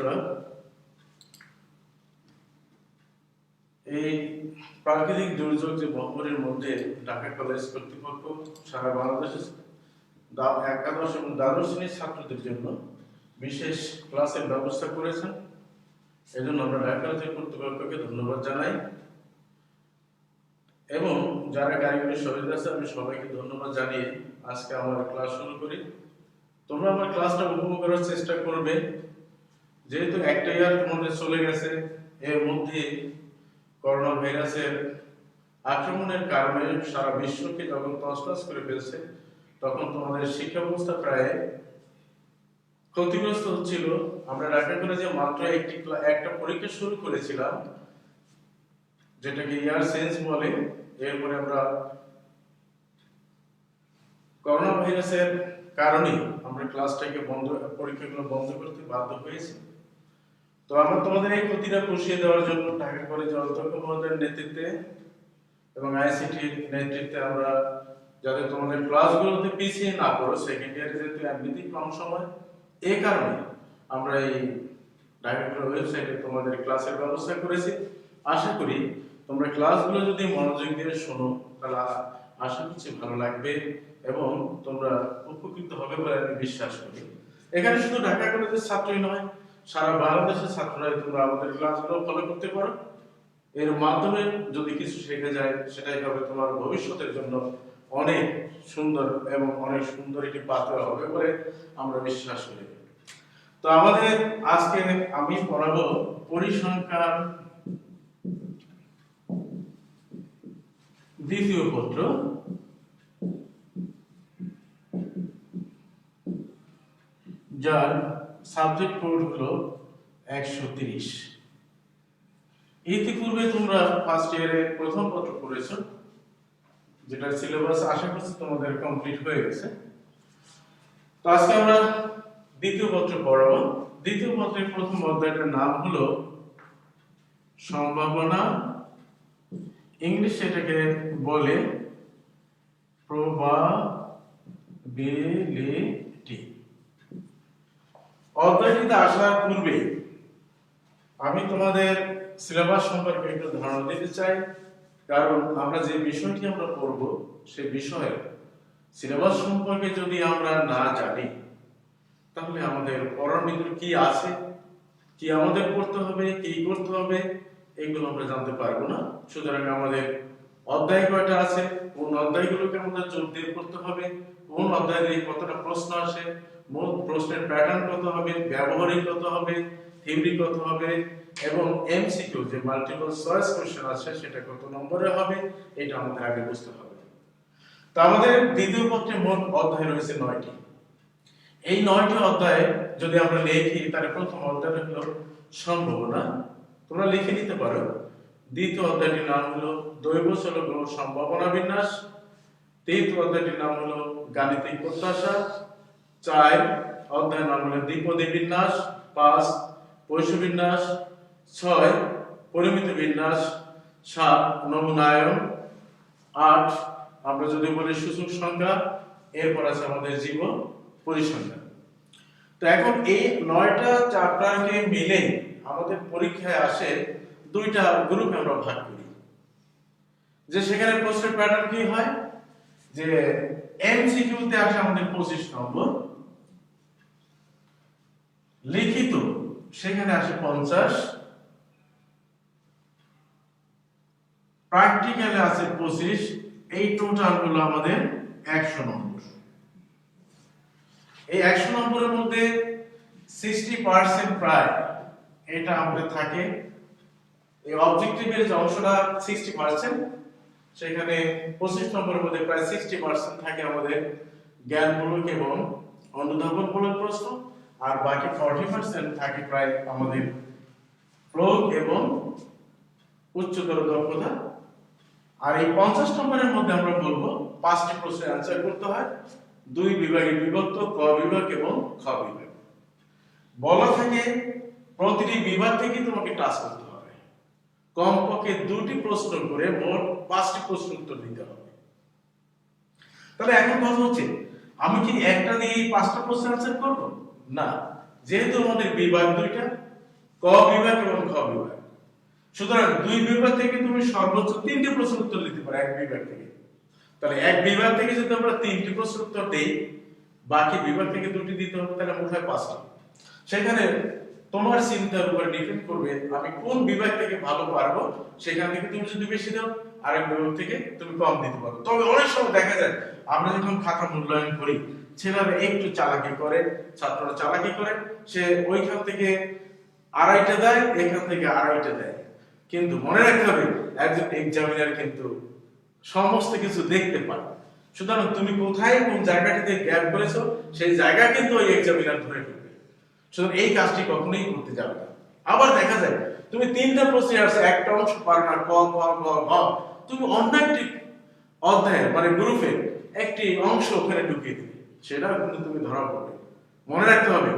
বন্ধুরা, এই প্রাকৃতিক দুর্যোগ যে বহরের মধ্যে ঢাকা কলেজ কর্তৃপক্ষ সারা বাংলাদেশে একাদশ এবং দ্বাদশ শ্রেণীর ছাত্রদের জন্য বিশেষ ক্লাসের ব্যবস্থা করেছেন। এজন্য আমরা ঢাকা কলেজের কর্তৃপক্ষকে ধন্যবাদ জানাই এবং যারা কারিগরি শহীদ আছে আমি সবাইকে ধন্যবাদ জানিয়ে আজকে আমার ক্লাস শুরু করি। তোমরা আমার ক্লাসটা উপভোগ করার চেষ্টা করবে, যেহেতু একটা ইয়ার তোমাদের চলে গেছে, এর মধ্যে করোনা ভাইরাসের আক্রমণের কারণে সারা বিশ্বকে যখন তছনছ করে ফেলছে, তখন তোমাদের শিক্ষা ব্যবস্থা প্রায় ক্ষতিগ্রস্ত হচ্ছিল। আমরা ঢাকা কলেজে মাত্র একটা পরীক্ষা শুরু করেছিলাম, যেটাকে ইয়ার চেঞ্জ বলে। এরপরে আমরা করোনা ভাইরাসের কারণে আমরা ক্লাসটাকে পরীক্ষাগুলো বন্ধ করতে বাধ্য হয়েছি। তো আমরা তোমাদের এই ক্ষতিটা পুষিয়ে দেওয়ার জন্য ঢাকা কলেজের অধ্যক্ষ মহোদয়ের নেতৃত্বে এবং আইসিটির নেতৃত্বে আমরা যাতে তোমাদের ক্লাসগুলোতে পিছিয়ে না পড়ো, সেকেন্ড ইয়ারে যেহেতু এমনিতেই কম সময়, এই কারণে আমরা এই ঢাকা কলেজ ওয়েবসাইটে তোমাদের ক্লাসের ব্যবস্থা করেছি। আশা করি তোমরা ক্লাসগুলো যদি মনোযোগ দিয়ে শোনো তাহলে আশা করছি ভালো লাগবে এবং তোমরা উপকৃত হবে বলে আমি বিশ্বাস করি। এখানে শুধু ঢাকা কলেজের ছাত্রই নয়, সারা বাংলাদেশের ছাত্ররাই তোমরা আমাদের ক্লাসগুলো ফলো করতে পারো। এর মাধ্যমে যদি কিছু শেখা যায়, সেটাই হবে তোমার ভবিষ্যতের জন্য অনেক সুন্দর এবং অনেক সুন্দর একটি পাথর হবে বলে আমরা বিশ্বাস করি। তো আমাদের আজকে আমি পড়াবো পরিসংখ্যান দ্বিতীয় পত্র, যার সাবজেক্ট কোড হলো 130। ইতিপূর্বে তোমরা ফার্স্ট ইয়ারে প্রথম পত্র পড়েছো, যেটা সিলেবাস আশা করছি তোমাদের কমপ্লিট হয়ে গেছে। তো আজকে আমরা দ্বিতীয় পত্র পড়াবো। দ্বিতীয় পত্রের প্রথম অধ্যায়টার নাম হলো সম্ভাবনা, ইংলিশে এটাকে বলে প্রবাবিলিটি। অধ্যায়টিতে আসার পূর্বে আমি তোমাদের সিলেবাস সম্পর্কে একটু ধারণা দিতে চাই, কারণ আমরা যে বিষয়টি আমরা পড়ব সেই বিষয়ের সিলেবাস সম্পর্কে যদি আমরা না জানি, তাহলে আমাদের পড়ার ভিতরে কি আছে, কি আমাদের পড়তে হবে, কি করতে হবে, এগুলো আমরা জানতে পারবো না। সুতরাং আমাদের অধ্যায় কয়টা আছে, কোন অধ্যায়গুলোকে আমাদের জোর দিয়ে পড়তে হবে, কোন অধ্যায় দিয়ে কতটা প্রশ্ন আসে, মোট প্রশ্নের প্যাটার্ন কত হবে, ব্যবহারিক কত হবে, থিওরি কত হবে এবং এমসিকিউ যে মাল্টিপল চয়েস কোশ্চেন আছে সেটা কত নম্বরে হবে, এটা আমাদের আগে বুঝতে হবে। তো আমাদের দ্বিতীয় পত্রে মোট অধ্যায় রয়েছে 9টি। এই 9টি অধ্যায় যদি আমরা লিখি, তাহলে প্রথম অধ্যায় হলো সম্ভাবনা, তোমরা লিখে নিতে পারো। দ্বিতীয় অধ্যায়টির নাম হলো দৈবচলক ও সম্ভাবনা বিন্যাস। তৃতীয় অধ্যায়টির নাম হলো গাণিতিক প্রত্যাশা। 4 অধ্যায়ের নাম হলো দ্বিপদী বিন্যাস। 5 পৈশ বিন্যাস। 6 পরিমিত বিন্যাস। 7 নমুনায়ন। 8 আমরা যদি বলি সূচক সংখ্যা। এরপর আছে আমাদের জীবন পরিসংখ্যান। তো এখন এই 9টা চ্যাপ্টারকে মিলে আমাদের পরীক্ষায় আসে 2টা গ্রুপে আমরা ভাগ করি, যে সেখানে প্রশ্নের প্যাটার্ন কি হয়, যে এমসিকিউ তে আসে আমাদের 25 নম্বর, লিখিত সেখানে আসে 50, প্র্যাকটিক্যালে আছে 25, এই টোটাল হলো আমাদের 100 নম্বর। এই 100 নম্বরের মধ্যে 60% প্রায় এটা আমাদের থাকে। এই অবজেক্টিভের যে অংশটা 60%, সেখানে 25 নম্বরের মধ্যে প্রায় 60% থাকে আমাদের জ্ঞানমূলক এবং অনুধাবনমূলক প্রশ্ন, আর বাকি 40% থাকে প্রায় আমাদের প্রয়োগ এবং উচ্চতর দক্ষতা। আর এই 50 নম্বরের মধ্যে আমরা বলবো 5টি প্রশ্নের অ্যানসার করতে হয়, 2 বিভাগে বিভক্ত, ক বিভাগ এবং খ বিভাগ। বলা থাকে প্রতিটি বিভাগ থেকে তোমাকে টাস্ক করতে হবে, কমপক্ষে 2টি প্রশ্ন করে মোট 5টি প্রশ্ন উত্তর দিতে হবে। তাহলে এখন কথা হচ্ছে, আমি কি একটা দিয়ে 5টা প্রশ্ন অ্যানসার করব? না, যেহেতু আমাদের বিভাগ 2টা, ক বিভাগ এবং খ বিভাগ। সুতরাং দুই বিভাগ থেকে তুমি সর্বোচ্চ 3টি প্রশ্ন উত্তর দিতে পারো এক বিভাগ থেকে। তাহলে এক বিভাগ থেকে যদি আমরা 3টি প্রশ্ন উত্তর দেই, বাকি বিভাগ থেকে 2টি দিতে হবে, তাহলে মোট হয় 5টি। সেখানে তোমার চিন্তার উপর ডিপেন্ড করবে আমি কোন বিভাগ থেকে ভালো পারবো, সেখান থেকে তুমি যদি বেশি দাও, আরেক বিভাগ থেকে তুমি কম দিতে পারো। তবে অনেক সময় দেখা যায় আমরা যখন খাতা মূল্যায়ন করি, ছেলেরা একটু চালাকি করে, ছাত্ররা চালাকি করে, সে ওইখান থেকে আড়াইটা দেয়, এখান থেকে আড়াইটা দেয়। কিন্তু মনে রাখতে হবে একজন এক্সামিনার কিন্তু সমস্ত কিছু দেখতে পায়। সুতরাং তুমি কোথায় কোন জায়গাটিতে গ্যাপ করেছো সেই জায়গা কিন্তু ওই এক্সামিনার ধরে ফেলবে। সুতরাং এই কাজটি কখনোই করতে যাবে না। আবার দেখা যায় তুমি 3টা প্রশ্ন আসছে, একটা অংশ পারো না, ক খ গ ঘ, তুমি অন্য একটি অধ্যায় মানে গ্রুপে একটি অংশ ওখানে ঢুকিয়ে দিবে, সেটাও কিন্তু তুমি ধরা পড়বে। মনে রাখতে হবে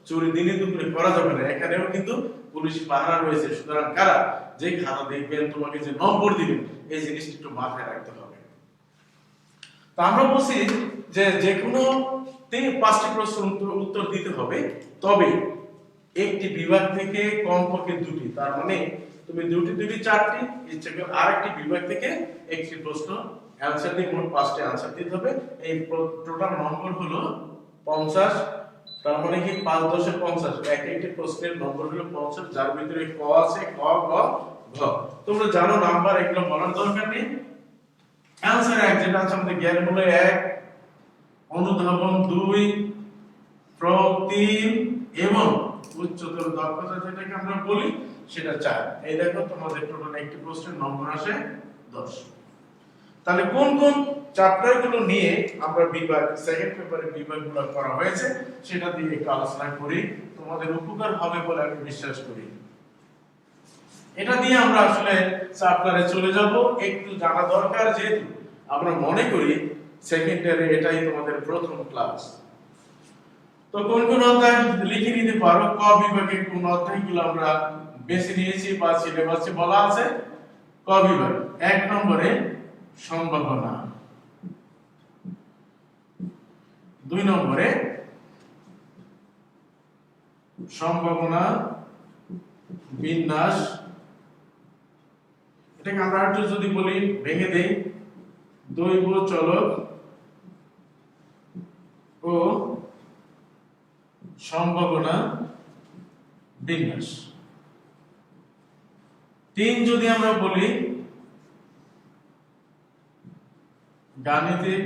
চুরি দিনে দুপুরে করা যাবে না, এখানেও কিন্তু পুলিশ পাহারা রয়েছে। সুতরাং কারা যে খাতা দেখবেন, তোমাকে যে নম্বর দিবেন, এই জিনিসটা একটু মাথায় রাখতে হবে। তো আমরা বলছি যে যে কোনো 5টি প্রশ্ন উত্তর দিতে হবে, তবে একটি বিভাগ থেকে কমপক্ষে 2টি, তার মানে তুমি 2টি 4টি, ইচ্ছে করে আরেকটি বিভাগ থেকে একটি প্রশ্ন অ্যানসার দিয়ে মোট 5টি অ্যানসার দিতে হবে। এই টোটাল নম্বর হলো 50। তার মানে কি 5 10 50, একটি প্রশ্নের নম্বর হলো 50, যার ভিতরে ক আছে, ক গ ঘ। তোমরা জানো নাম্বার, এগুলো বলার দরকার নেই। অ্যানসার এক, যেটা আছে আমাদের জ্ঞানমূল্য 1, অনুধাবন 2, প্রয়োগ 3 এবং উচ্চতর দক্ষতা যেটাকে আমরা বলি সেটা 4। এই দেখো তোমাদের টোটাল একটি প্রশ্নের নম্বর আসে 10। তাহলে কোন কোন চ্যাপ্টারগুলো নিয়ে আমরা বিভাগ সেকেন্ড পেপারে বিভাগগুলো করা হয়েছে সেটা দিয়ে একটু আলোচনা করি, তোমাদের উপকার হবে বলে আমি বিশ্বাস করি। এটা দিয়ে আমরা আসলে চ্যাপ্টারে চলে যাব। একটু জানা দরকার, যেহেতু আমরা মনে করি সেকেন্ড ইয়ারে এটাই তোমাদের প্রথম ক্লাস। তো কোন কোন অধ্যায় লিখে নিতে পারো, ক বিভাগে কোন অধ্যায়গুলো আমরা বেছে নিয়েছি বা সিলেবাসে বলা আছে। ক বিভাগ 1 নম্বরে সম্ভাবনা, 2 নম্বরে সম্ভাবনা বিন্যাস, এটাকে আমরা একটু যদি বলি ভেঙে দেই, দৈব চলক ও সম্ভাবনা বিন্যাস। 3 যদি আমরা বলি গাণিতিক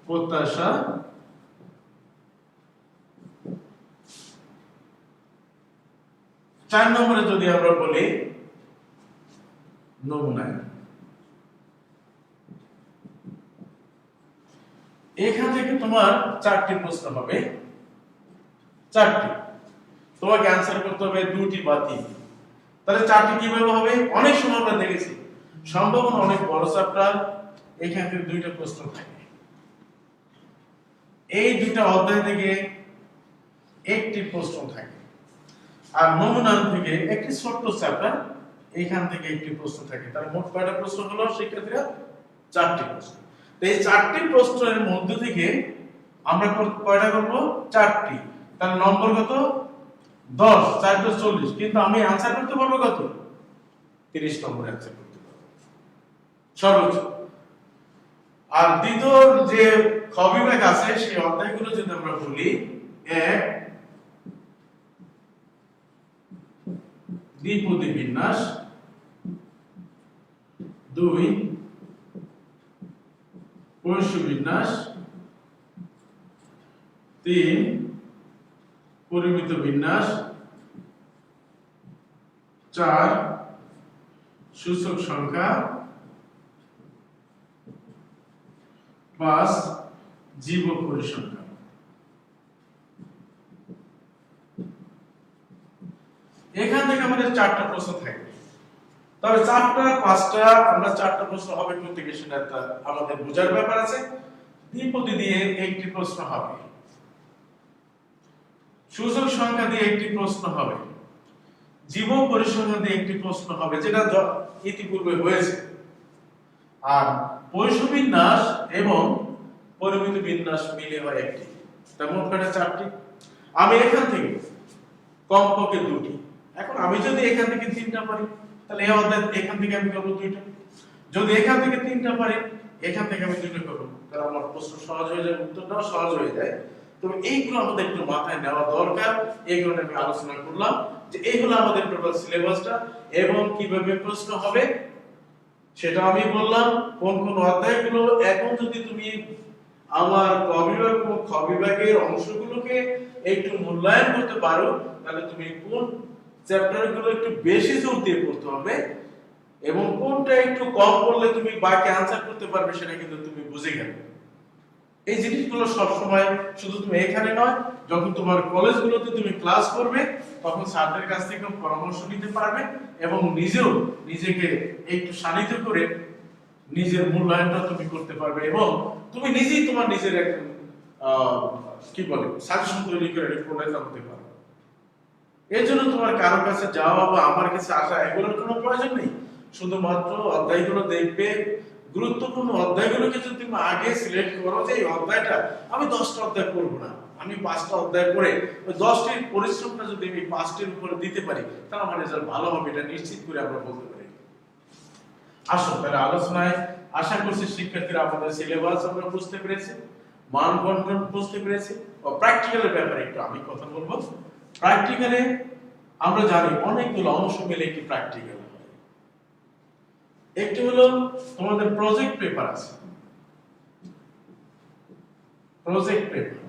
প্রত্যাশা, 4 নম্বরে যদি আমরা বলি নমুনায়ন। এখান থেকে তোমার 4টি প্রশ্ন হবে, 4টি তোমাকে অ্যানসার করতে হবে 2টি বা 3টি। তাহলে 4টি কিভাবে হবে? অনেক সময় আমরা দেখেছি সম্ভাবনা অনেক বড় চ্যাপ্টার, এখান থেকে 2টা প্রশ্ন থাকে, এই 2টা অধ্যায় থেকে একটি প্রশ্ন থাকে, আর নমুনায়ন থেকে একটি ছোট্ট চ্যাপ্টার, এখান থেকে একটি প্রশ্ন থাকে। তার মোট কয়টা প্রশ্ন হলো শিক্ষার্থীরা? 4টি প্রশ্ন। তো এই 4টি প্রশ্নের মধ্য থেকে আমরা কয়টা করব? 4টি। তার নম্বর কত? 10, 4 + 40। কিন্তু আমি आंसर করতে পারবো কত? 30 নম্বর आंसर করতে পারবো সর্বোচ্চ। আর দ্বিতীয় যে খ বিভাগ আছে সেই অধ্যায়গুলো যদি আমরা বলি, 1 দ্বিপদী বিন্যাস, 2 পরশু বিন্যাস, 3 পরিমিত বিন্যাস, 4 সূচক সংখ্যা, 5 জীবক পরিসংখ্যান। এখান থেকে আমাদের 4টা প্রশ্ন থাকবে। তবে 4টা 5টা আমরা 4টা প্রশ্ন হবে প্রত্যেকে, সেটা আমাদের বোঝার ব্যাপার আছে। দ্বিপদী দিয়ে একটি প্রশ্ন হবে, সূচক সংখ্যা দিয়ে একটি প্রশ্ন হবে, জীবক পরিসংখ্যান দিয়ে একটি প্রশ্ন হবে, যেটা ইতিপূর্বে হয়েছে। আর পরশু বিন্যাস এবং পরিমিত বিন্যাস মিলে হয় একটি। তার মোট কয়টা? 4টি। আমি এখান থেকে কমপক্ষে দুটি। এখন আমি যদি এখান থেকে তিনটা পারি তাহলে এই অধ্যায় এখান থেকে আমি করব দুইটা, যদি এখান থেকে তিনটা পারি এখান থেকে আমি দুইটা করব, তাহলে আমার প্রশ্ন সহজ হয়ে যায়, উত্তরটাও সহজ হয়ে যায়। তবে এইগুলো আমাদের একটু মাথায় নেওয়া দরকার, এইগুলো আমি আলোচনা করলাম যে এই হলো আমাদের টোটাল সিলেবাসটা এবং কিভাবে প্রশ্ন হবে সেটা আমি বললাম। কোন কোন অধ্যায়গুলো এখন যদি তুমি আমার ক বিভাগ এবং খ বিভাগের অংশগুলোকে একটু মূল্যায়ন করতে পারো তাহলে তুমি কোন চ্যাপ্টারগুলো একটু বেশি জোর দিয়ে পড়তে হবে এবং কোনটা একটু কম পড়লে তুমি বাকি আনসার করতে পারবে সেটা কিন্তু তুমি বুঝে গেলে। এই জিনিসগুলো সব সময় শুধু তুমি এখানে নয়, যখন তোমার কলেজগুলোতে তুমি ক্লাস করবে তখন স্যারদের কাছ থেকে পরামর্শ নিতে পারবে এবং নিজেও নিজেকে একটু শানিত করে নিজের মূল্যায়নটা তুমি করতে পারবে এবং তুমি নিজেই তোমার নিজের একটা কি বলে সাজেশন তৈরি করে রিপোর্টে জানতে পারবে। এর জন্য তোমার কারো কাছে যাওয়া বা আমার কাছে আসা এগুলোর কোনো প্রয়োজন নেই, শুধুমাত্র অধ্যায়গুলো দেখবে। গুরুত্বপূর্ণ অধ্যায়গুলোকে যদি তুমি আগে সিলেক্ট করো যে এই অধ্যায়টা আমি 10টা অধ্যায় করব না, আমি 5টা অধ্যায় করে ওই 10টির পরিশ্রমটা যদি আমি 5টির উপরে দিতে পারি তাহলে আমার রেজাল্ট ভালো হবে, এটা নিশ্চিত করে আমরা বলতে পারি। আসো তাহলে আলোচনায় আশা করছি শিক্ষার্থীরা আমাদের সিলেবাস আমরা বুঝতে পেরেছি, মান বন্টন বুঝতে পেরেছি ও প্র্যাকটিক্যালের ব্যাপারে একটু আমি কথা বলবো। প্র্যাকটিক্যালে আমরা জানি অনেকগুলো অংশ মিলে একটি প্র্যাকটিক্যাল হয়। একটি হলো তোমাদের প্রজেক্ট পেপার আছে, প্রজেক্ট পেপার।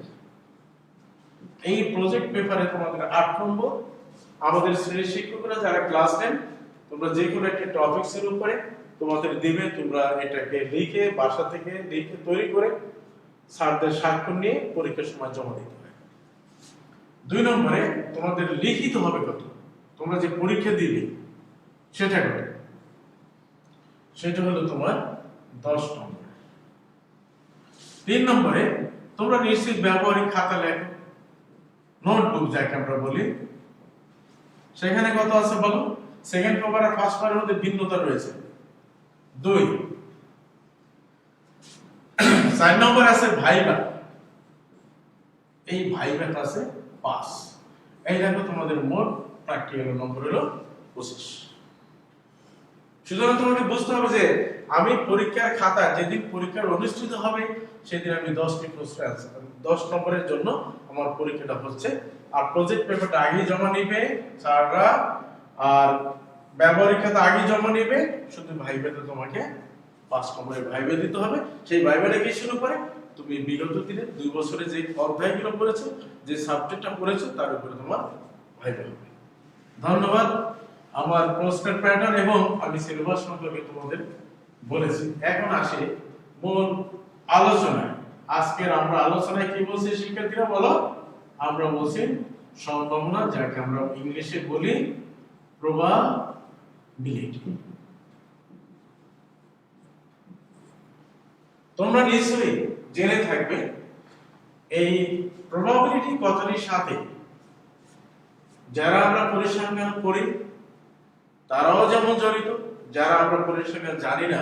এই প্রজেক্ট পেপারে তোমাদের 8 নম্বর আমাদের শ্রেণীর শিক্ষকরা যারা ক্লাস নেন তোমরা যে কোনো একটা টপিকসের উপরে তোমাদের দিবে, তোমরা এটাকে লিখে বাসা থেকে লিখে তৈরি করে স্যারদের স্বাক্ষর নিয়ে পরীক্ষার সময় জমা দিতে হয়। 2 নম্বরে তোমাদের লিখিত হবে কত, তোমরা যে পরীক্ষা দিবে সেটা কত, সেটা হলো তোমার 10 নম্বর। 3 নম্বরে তোমরা নিশ্চিত ব্যবহারিক খাতা লেখো, নোটবুক যাকে আমরা বলি, সেখানে কত আছে বলো? সেকেন্ড পেপার আর ফার্স্ট পেপারের মধ্যে ভিন্নতা রয়েছে 2। 4 নম্বর আছে ভাইবা, এই ভাইবাটা আছে 5। এই দেখো তোমাদের মোট প্র্যাকটিক্যাল নম্বর হলো 25। সুতরাং তোমাকে বুঝতে হবে যে আমি পরীক্ষার খাতা যেদিন পরীক্ষার অনুষ্ঠিত হবে সেদিন আমি 10টি প্রশ্ন আনসার 10 নম্বরের জন্য আমার পরীক্ষাটা হচ্ছে। আর প্রজেক্ট পেপারটা আগেই জমা নিবে স্যাররা, আর ব্যবহারিক খাতা আগেই জমা নিবে, শুধু ভাইবাতে তোমাকে 5 নম্বরের ভাইবা দিতে হবে। সেই ভাইবাটা কি শুরু করে তুমি বিগত দিনে 2 বছরে যে অধ্যায়গুলো পড়েছো, যে সাবজেক্টটা পড়েছো তার উপরে তোমার ভাইবা হবে। ধন্যবাদ। আমার প্রশ্নের প্যাটার্ন এবং আমি সিলেবাস সম্পর্কে তোমাদের বলেছি। এখন আসে মূল আলোচনায়। আজকের আমরা আলোচনায় কি বলছি শিক্ষার্থীরা বলো? আমরা বলছি সম্ভাবনা, যাকে আমরা ইংলিশে বলি প্রবাবিলিটি। তোমরা নিশ্চয়ই জেনে থাকবে এই প্রবাবিলিটি কথাটির সাথে যারা আমরা পরিসংখ্যান করি তারাও যেমন জড়িত, যারা আমরা পরিসংখ্যান জানি না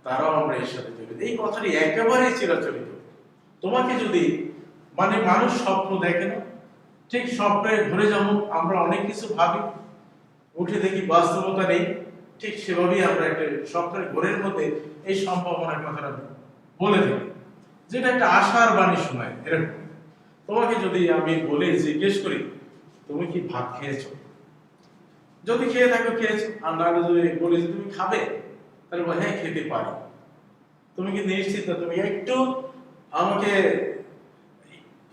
তারাও আমরা এর সাথে জড়িত। এই কথাটি একেবারেই চিরাচরিত। তোমাকে যদি মানুষ স্বপ্ন দেখে না, ঠিক স্বপ্নে ঘুরে যেমন আমরা অনেক কিছু ভাবি, উঠে দেখি বাস্তবতা নেই, ঠিক সেভাবেই আমরা একটা স্বপ্নের ঘোরের মধ্যে এই সম্ভাবনার কথাটা বলে থাকি, যেটা একটা আশার বাণী শোনায়। এরকম তোমাকে যদি আমি বলে জিজ্ঞেস করি তুমি কি ভাত খেয়েছো, যদি খেয়ে থাকো খেয়েছো, আর না যদি বলি যে তুমি খাবে তাহলে হ্যাঁ খেতে পারি, তুমি কি নিশ্চিত না তুমি একটু আমাকে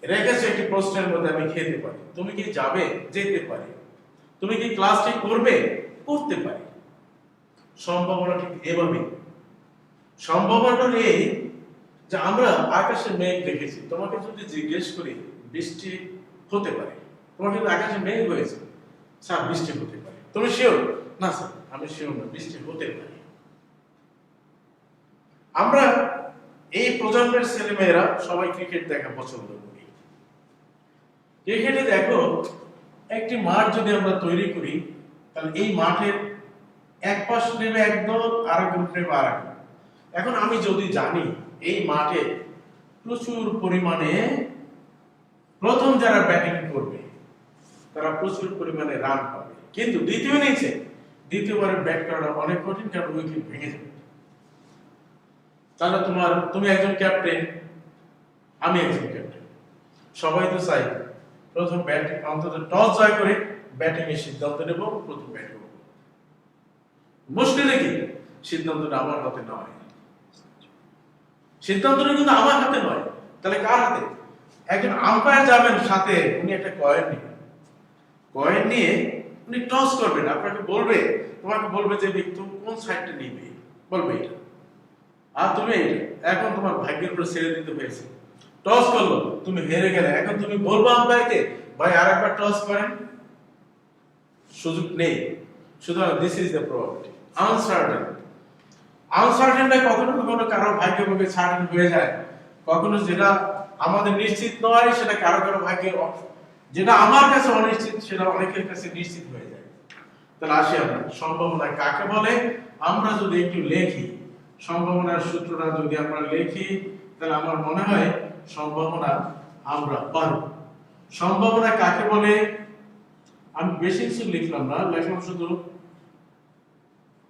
রেখেছো একটি প্রশ্নের মধ্যে আমি খেতে পারি, তুমি কি যাবে, যেতে পারি, তুমি কি ক্লাসটি করবে, করতে পারি। সম্ভাবনা ঠিক এভাবে। সম্ভাবনা এই যে আমরা আকাশে মেঘ দেখেছি, তোমাকে যদি জিজ্ঞেস করি বৃষ্টি হতে পারে, তোমার কিন্তু আকাশে মেঘ হয়েছে, স্যার বৃষ্টি হতে পারে, তুমি শিওর? না স্যার আমি শিওর না, বৃষ্টি হতে পারে। আমরা এই প্রজন্মের ছেলেমেয়েরা সবাই ক্রিকেট দেখা পছন্দ করি। ক্রিকেটে দেখো একটি মাঠ যদি আমরা তৈরি করি তাহলে এই মাঠের এক পাশ নেবে একদল, আরেক গ্রুপ নেবে আরেক। এখন আমি যদি জানি এই মাঠে প্রচুর পরিমাণে প্রথম যারা ব্যাটিং করবে তারা প্রচুর পরিমাণে রান পাবে। কিন্তু দ্বিতীয় ইনিংসে দ্বিতীয়বারে ব্যাট করাটা অনেক কঠিন, কারণ উইকেট ভেঙে যাবে। তাহলে তুমি একজন ক্যাপ্টেন, আমি একজন ক্যাপ্টেন, সবাই তো চাই প্রথম ব্যাটিং অন্তত টস জয় করে ব্যাটিং এর সিদ্ধান্ত নেব, প্রথম ব্যাট করব। মুশকিল কি সিদ্ধান্তটা আমার হাতে নয়, সিদ্ধান্তটা কিন্তু আমার হাতে নয়, তাহলে কার হাতে? একজন আম্পায়ার যাবেন সাথে, উনি একটা কয়েন নেবেন, কয়েন নিয়ে উনি টস করবেন, তোমাকে বলবে যে তুমি কোন সাইডটা নিবে, বলবে এটা, আর তুমি এটা। এখন তোমার ভাগ্যের উপর ছেড়ে দিতে হয়েছে, টস করলো, তুমি হেরে গেলে, এখন তুমি বলবো আম্পায়ারকে ভাই আরেকবার টস করেন, সুযোগ নেই। সুতরাং দিস ইজ দ্য প্রবলেম, আনসার্টেনটা কখনো কারো ভাগ্যভাবে সার্টেন হয়ে যায়, কখনো যেটা আমাদের নিশ্চিত নয় সেটা কারো ভাগ্যে, যেটা আমার কাছে অনিশ্চিত সেটা অনেকের কাছে নিশ্চিত হয়ে যায়। তাহলে আসি আমরা সম্ভাবনা কাকে বলে। আমরা যদি একটু লেখি সম্ভাবনার সূত্রটা যদি আমরা লিখি, তাহলে আমার মনে হয় সম্ভাবনা আমরা পারব। সম্ভাবনা কাকে বলে আমি বেশি কিছু লিখলাম না, লিখলাম শুধু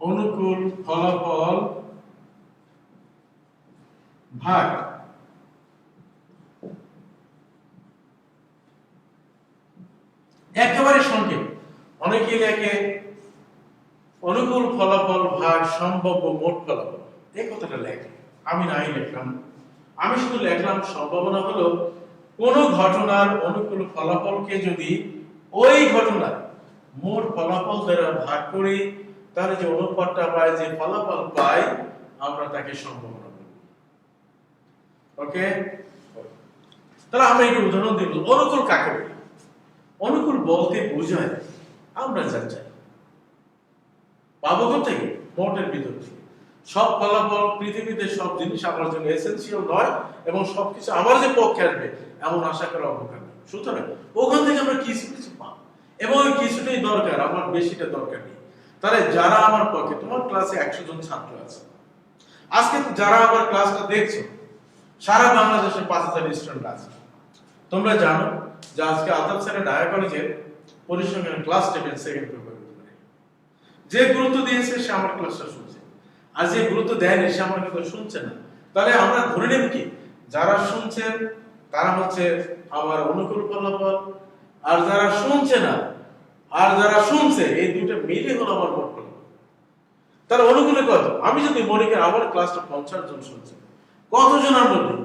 অনুকূল ফলাফল ভাগ একেবারে সংক্ষেপ। অনেকে লেখে অনুকূল ফলাফল ভাগ সম্ভাব্য মোট ফলাফল, এই কথাটা লেখে, আমি নাই লিখলাম। আমি শুধু লিখলাম সম্ভাবনা হলো কোন ঘটনার অনুকূল ফলাফলকে যদি ওই ঘটনার মোট ফলাফল দ্বারা ভাগ করি, তাহলে যে অনুপাতটা পাই, যে ফলাফল পাই, আমরা তাকে সম্ভাবনা বলি। ওকে, তাহলে আমরা একটু উদাহরণ দিব। অনুকূল কাকে বলি? অনুকূল বলতে বোঝায় আমরা যা চাই পাবো থেকে মোটের ভিতর থেকে। সব ফলাফল পৃথিবীতে সব জিনিস আমার জন্য এসেনশিয়াল নয়, এবং সবকিছু আমার যে পক্ষে আসবে এমন আশা করা অবকাশ নেই। সুতরাং ওখান থেকে আমরা কিছু কিছু পাবো, এবং ওই কিছুটাই দরকার, আমার বেশিটা দরকার নেই। তাহলে যারা আমার পক্ষে, তোমার ক্লাসে 100 জন ছাত্র আছে, আজকে যারা আমার ক্লাসটা দেখছো, সারা বাংলাদেশে 5000 স্টুডেন্ট আছে। তোমরা জানো যে আজকে আতাব স্যারের ঢাকা কলেজের পরিসংখ্যান ক্লাস টেবিল সেকেন্ড পেপার, যে গুরুত্ব দিয়েছে সে আমার ক্লাসটা শুনছে, আর যে গুরুত্ব দেয়নি সে আমার কথা শুনছে না। তাহলে আমরা ধরে নেব কি যারা শুনছেন তারা হচ্ছে আমার অনুকূল ফলাফল, আর যারা শুনছে না আর যারা শুনছে এই দুটো মিলে হলো আমার মোট ফলাফল। তাহলে অনুকূলে কত? আমি যদি মনে করি আমার ক্লাসটা 50 জন শুনছে, কতজনের মধ্যে?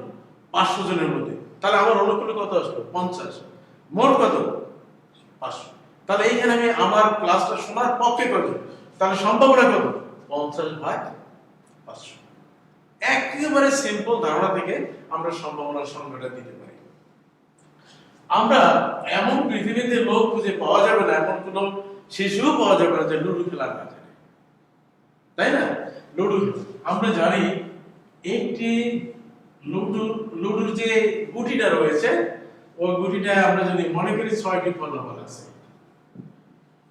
500 জনের মধ্যে, তাহলে আমার অনুকূলে কত আসলো? 50। মোট কত? 500। তাহলে এইখানে আমি আমার ক্লাসটা শোনার পক্ষে কত, তাহলে সম্ভাবনা কত? 50/500। একেবারে সিম্পল ধারণা থেকে আমরা সম্ভাবনার সংজ্ঞাটা দিতে পারি। আমরা এমন পৃথিবীতে লোক খুঁজে পাওয়া যাবে না, এমন কোন শিশুও পাওয়া যাবে না যে লুডু খেলা না জানে, তাই না? লুডু আমরা জানি, একটি লুডুর যে গুটিটা রয়েছে, ওই গুটিটা আমরা যদি মনে করি 6টি ফলাফল আছে,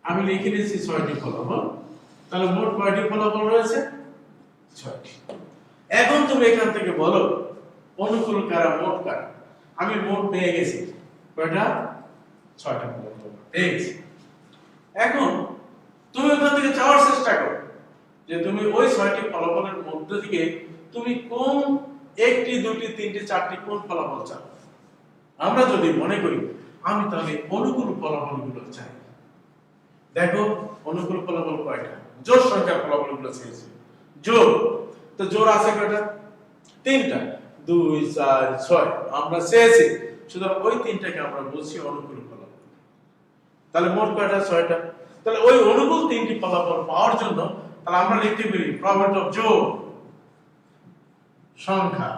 আমি লিখে দিয়েছি 6টি ফলাফল, তাহলে মোট কয়টি ফলাফল রয়েছে? 6টি। এখন তুমি এখান থেকে বলো অনুকূল কারা মোট কারা। আমি মোট পেয়ে গেছি কয়টা? 6টা ফলাফল পেয়ে গেছি। এখন তুমি ওখান থেকে চাওয়ার চেষ্টা করো যে তুমি ওই 6টি ফলাফলের মধ্যে থেকে তুমি কোন একটি, দুটি, তিনটি, চারটি কোন ফলাফল চাও। আমরা যদি মনে করি আমি তাহলে অনুকূল ফলাফলগুলো চাই, দেখো অনুকূল ফলাফল কয়টা? জোড় সংখ্যার ফলাফলগুলো চেয়েছি। জোড়, তো জোড় আছে কয়টা? 3টা, 2, 4, 6 আমরা চেয়েছি, সুতরাং ওই 3টাকে আমরা বলছি অনুকূল ফলাফল। তাহলে মোট কয়টা? 6টা। তাহলে ওই অনুকূল 3টি ফলাফল পাওয়ার জন্য তাহলে আমরা লিখতে পারি প্রবাবিলিটি অফ জোড় সংখ্যা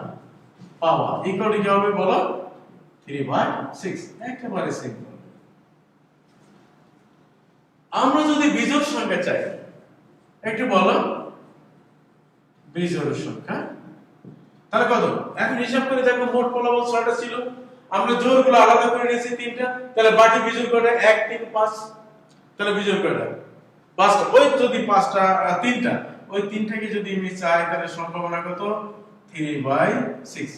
পাওয়া ইকুয়াল কি হবে বলো? 3/6। একেবারে সিম্পল। আমরা যদি বিজোড় সংখ্যা চাই, একটু বলো বিজোড় সংখ্যা, তাহলে কত? এখন হিসাব করে দেখো মোট ফলাফল 6টা ছিল, আমরা জোড়গুলো আলাদা করে নিয়েছি 3টা, তাহলে বাকি বিজোড় কয়টা? 1, 3, 5। তাহলে বিজোড় কয়টা? 5টা। ওই যদি 5টা 3টা, ওই 3টাকে যদি আমি চাই তাহলে সম্ভাবনা কত? 3/6।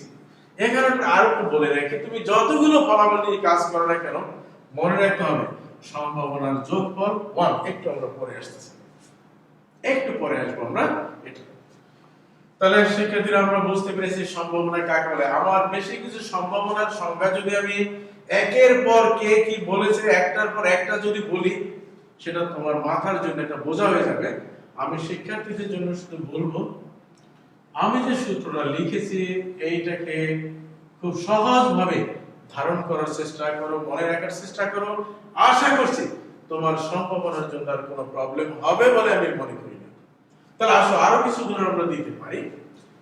এখানে আর একটু বলে রাখি, তুমি যতগুলো ফলাফল নিয়ে কাজ করো না কেন মনে রাখতে হবে সম্ভাবনার যোগফল 1। একটু আমরা পরে আসতেছি, একটু পরে আসবো আমরা এটা। তাহলে শিক্ষার্থীরা আমরা বুঝতে পেরেছি সম্ভাবনা কাকে বলে। আমার বেশি কিছু সম্ভাবনার সংজ্ঞা যদি আমি একের পর কে কি বলেছে একটার পর একটা যদি বলি, সেটা তোমার মাথার জন্য একটা বোঝা হয়ে যাবে। আমি শিক্ষার্থীদের জন্য শুধু বলবো, আমি যে সূত্রটা লিখেছি এইটাকে খুব সহজভাবে ধারণ করার চেষ্টা করো, মনে রাখার চেষ্টা করো। আশা করছি তোমার সম্ভাবনার জন্য আর কোনো প্রবলেম হবে বলে আমি মনে করি না। তাহলে আসো আরো কিছু উদাহরণ আমরা দিতে পারি।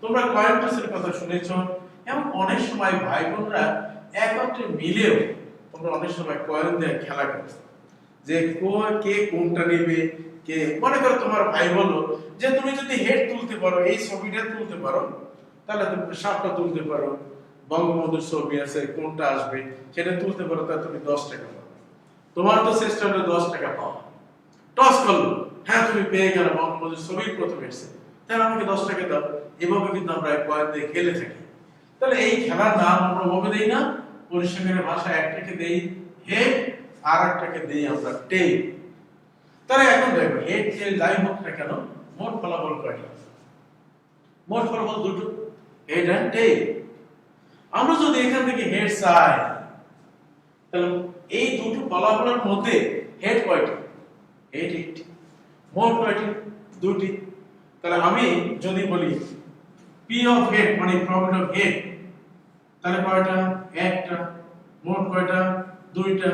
তোমরা কয়েন টসের কথা শুনেছো, এবং অনেক সময় ভাই বোনরা একত্রে মিলেও তোমরা অনেক সময় কয়েন দিয়ে খেলা করছো, যে কে কোনটা নেবে। কে মনে করো তোমার ভাই বললো যে তুমি যদি হেড তুলতে পারো, এই ছবিটা তুলতে পারো, তাহলে তুমি সাপটা তুলতে পারো, বঙ্গবন্ধুর ছবি আছে কোনটা আসবে সেটা তুলতে পারো, তাহলে তুমি 10 টাকা পাবে। তোমার তো চেষ্টা হলো 10 টাকা পাওয়া। টস করলো, হ্যাঁ তুমি পেয়ে গেলে বঙ্গবন্ধুর ছবি প্রথমে এসেছে, তাহলে আমাকে 10 টাকা দাও। এভাবে কিন্তু আমরা কয়েন দিয়ে খেলে থাকি। তাহলে এই খেলার নাম আমরা ওভাবে দেই না, পরিসংখ্যানের ভাষায় একটাকে দেই হেড আর একটাকে দেই আমরা টেল। তাহলে এখন দেখো হেড টেল যাই হোক না কেন, মোট ফলাফল কয়টা? মোট ফলাফল দুটো, হেড এন্ড টেল। আমরা যদি এখান থেকে হেড চাই, তাহলে এই দুটো ফলাফলের মধ্যে হেড কয়টা? হেড একটি। মোট কয়টি? দুটি। তাহলে আমি যদি বলি পি অফ হেড মানে প্রফিট অফ হেড, তাহলে কয়টা? একটা। মোট কয়টা? দুইটা।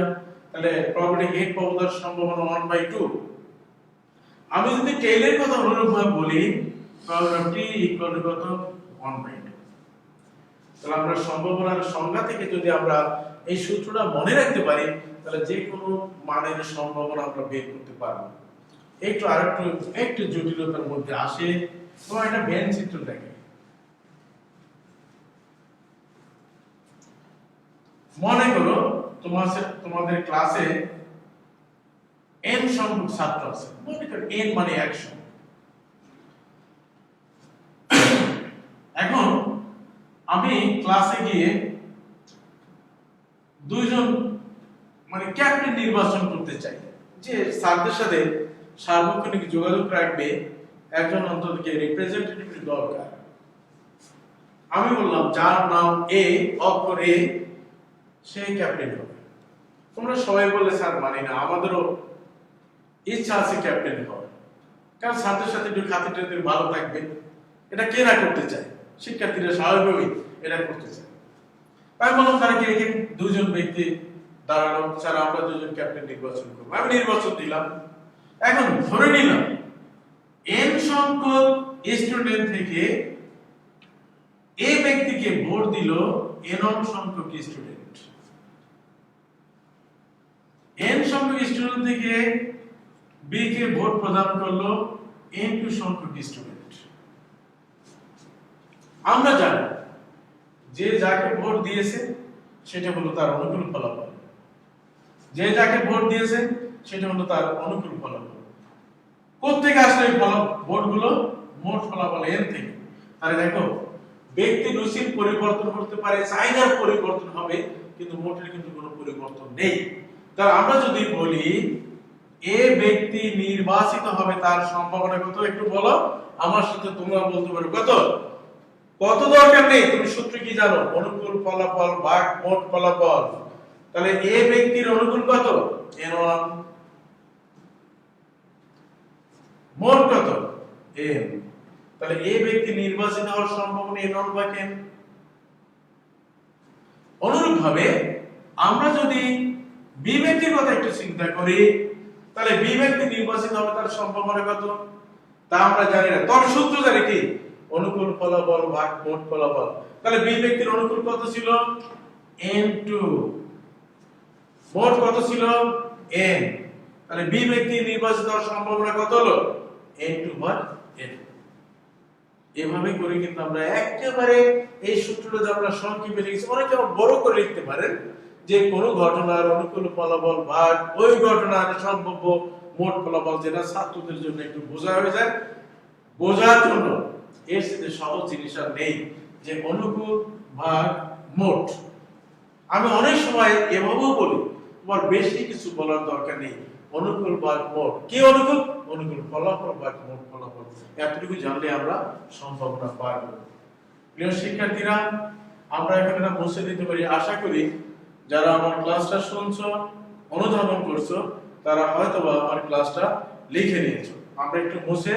তাহলে প্রফিট হেড পাবো তার সম্ভাবনা 1/2। আমি যদি টেইলের কথা অনুরূপভাবে বলি, profit of T equal to কত? 1/2। তাহলে আমরা সম্ভাবনার সংজ্ঞা থেকে যদি আমরা এই সূত্রটা মনে রাখতে পারি, তাহলে যে কোনো মানের সম্ভাবনা আমরা বের করতে পারবো। একটু জটিলতার মধ্যে আসে। তোমার একটা ভেন চিত্র দেখে, মনে করো তোমাদের ক্লাসে n সংখ্যক ছাত্র আছে, মনে করো n মানে 100। এখন আমি ক্লাসে গিয়ে দুইজন মানে ক্যাপ্টেন নির্বাচন করতে চাই, যে স্যারদের সাথে সার্বক্ষণিক যোগাযোগ রাখবে একজন অন্ততকে রিপ্রেজেন্টেটিভ দরকার। আমি বললাম যার নাম এ, অক্ষর এ, সে ক্যাপ্টেন হবে। তোমরা সবাই বললে স্যার মানি না, আমাদেরও ইচ্ছা আছে ক্যাপ্টেন হওয়ার, কারণ ছাত্রের সাথে একটু খাতির ভালো থাকবে। এটা কে না করতে চায়? শিক্ষার্থীরা স্বাভাবিকভাবেই এটা করতে চায়। আমি বললাম তারা কি এখানে দুজন ব্যক্তি দাঁড়ানো, স্যার আমরা দুজন ক্যাপ্টেন নির্বাচন করবো। আমি নির্বাচন দিলাম। এখন ধরে নিলাম n সংখ্যক স্টুডেন্ট থেকে এ ব্যক্তিকে ভোট দিল n সংখ্যক স্টুডেন্ট, n সংখ্যক স্টুডেন্ট থেকে বি কে ভোট প্রদান করলো n2 সংখ্যক স্টুডেন্ট। আমরা জানি যে যাকে ভোট দিয়েছে সেটা হলো তার অনুকূল ফলাফল, যে যাকে ভোট দিয়েছে সেটা হলো তার অনুকূল ফলাফল। কোত্থেকে আসলে এই ভোটগুলো? মোট ফলাফল n থেকে। তাহলে দেখো ব্যক্তি রুচির পরিবর্তন করতে পারে, চাহিদার পরিবর্তন হবে, কিন্তু মোটের কিন্তু কোনো পরিবর্তন নেই। তাহলে আমরা যদি বলি এ ব্যক্তি নির্বাচিত হবে, তার সম্ভাবনা কত? একটু বলো আমার সাথে, তোমরা বলতে পারো কত? কত দরকার নেই, তুমি সূত্র কি জানো? অনুকূল ফলাফল ভাগ মোট ফলাফল। তাহলে এ ব্যক্তির অনুকূল কত? n1, মোট কত? n। তাহলে এ ব্যক্তি নির্বাচিত হওয়ার সম্ভাবনা n1 ভাগ n। অনুরূপভাবে আমরা যদি বি ব্যক্তির কথা একটু চিন্তা করি, তাহলে বি ব্যক্তি নির্বাচিত হবে, তার সম্ভাবনা কত? তা আমরা জানি না, তবে সূত্র জানি কি? অনুকূল ফলাফল ভাগ মোট ফলাফল। তাহলে বি ব্যক্তির অনুকূল কত ছিল? n2। মোট কত ছিল? n। তাহলে বি ব্যক্তি নির্বাচিত হওয়ার সম্ভাবনা কত হলো? n2 ভাগ n। এভাবে করে কিন্তু আমরা একেবারে এই সূত্রটা আমরা সংক্ষেপে লিখেছি। অনেকে বড় করে লিখতে পারেন, যে কোন ঘটনার অনুকূল ফলাফল ভাগ ওই ঘটনার সম্ভাব্য মোট ফলাফল, যেটা ছাত্রদের জন্য একটু বোঝা হয়ে যায়। বোঝার জন্য এর সাথে সহজ জিনিস আর নেই, যে অনুকূল ভাগ মোট। আমি অনেক সময় এভাবেও বলি তোমার বেশি কিছু বলার দরকার নেই। অনুকূল বা মোট কি অনুকূল, অনুকূল ফলাফল বা মোট ফলাফল, এতটুকু জানলে আমরা সম্ভাবনা পাব। প্রিয় শিক্ষার্থীরা, আমরা এখানে না মুছে দিতে পারি। আশা করি যারা আমার ক্লাসটা শুনছো, অনুধাবন করছো, তারা হয়তোবা আমার ক্লাসটা লিখে নিয়েছো। আমরা একটু মুছে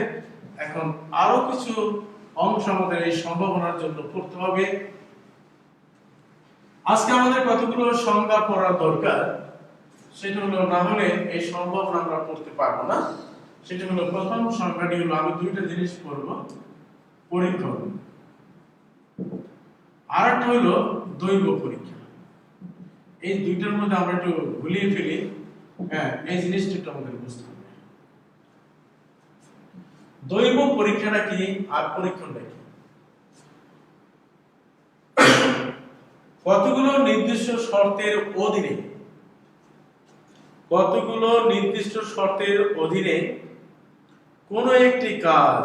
এখন আরো কিছু অংশ আমাদের এই সম্ভাবনার জন্য পড়তে হবে। আজকে আমাদের কতগুলো সংজ্ঞা পড়া দরকার, সেটা হলো, না হলে এই সম্ভাবনা আমরা পড়তে পারবো না। সেটা হলো, প্রথম সংজ্ঞাটি হলো, আমি দুইটা জিনিস পড়ব, পরীক্ষণ, আর একটা হলো দৈব পরীক্ষা। এই দুইটার মধ্যে আমরা একটু ভুলিয়ে ফেলি। হ্যাঁ, এই জিনিসটা একটু আমাদের বুঝতে হবে। দৈব পরীক্ষাটা কি আর পরীক্ষণটা কি? কতগুলো নির্দিষ্ট শর্তের অধীনে, কতগুলো নির্দিষ্ট শর্তের অধীনে কোন একটি কাজ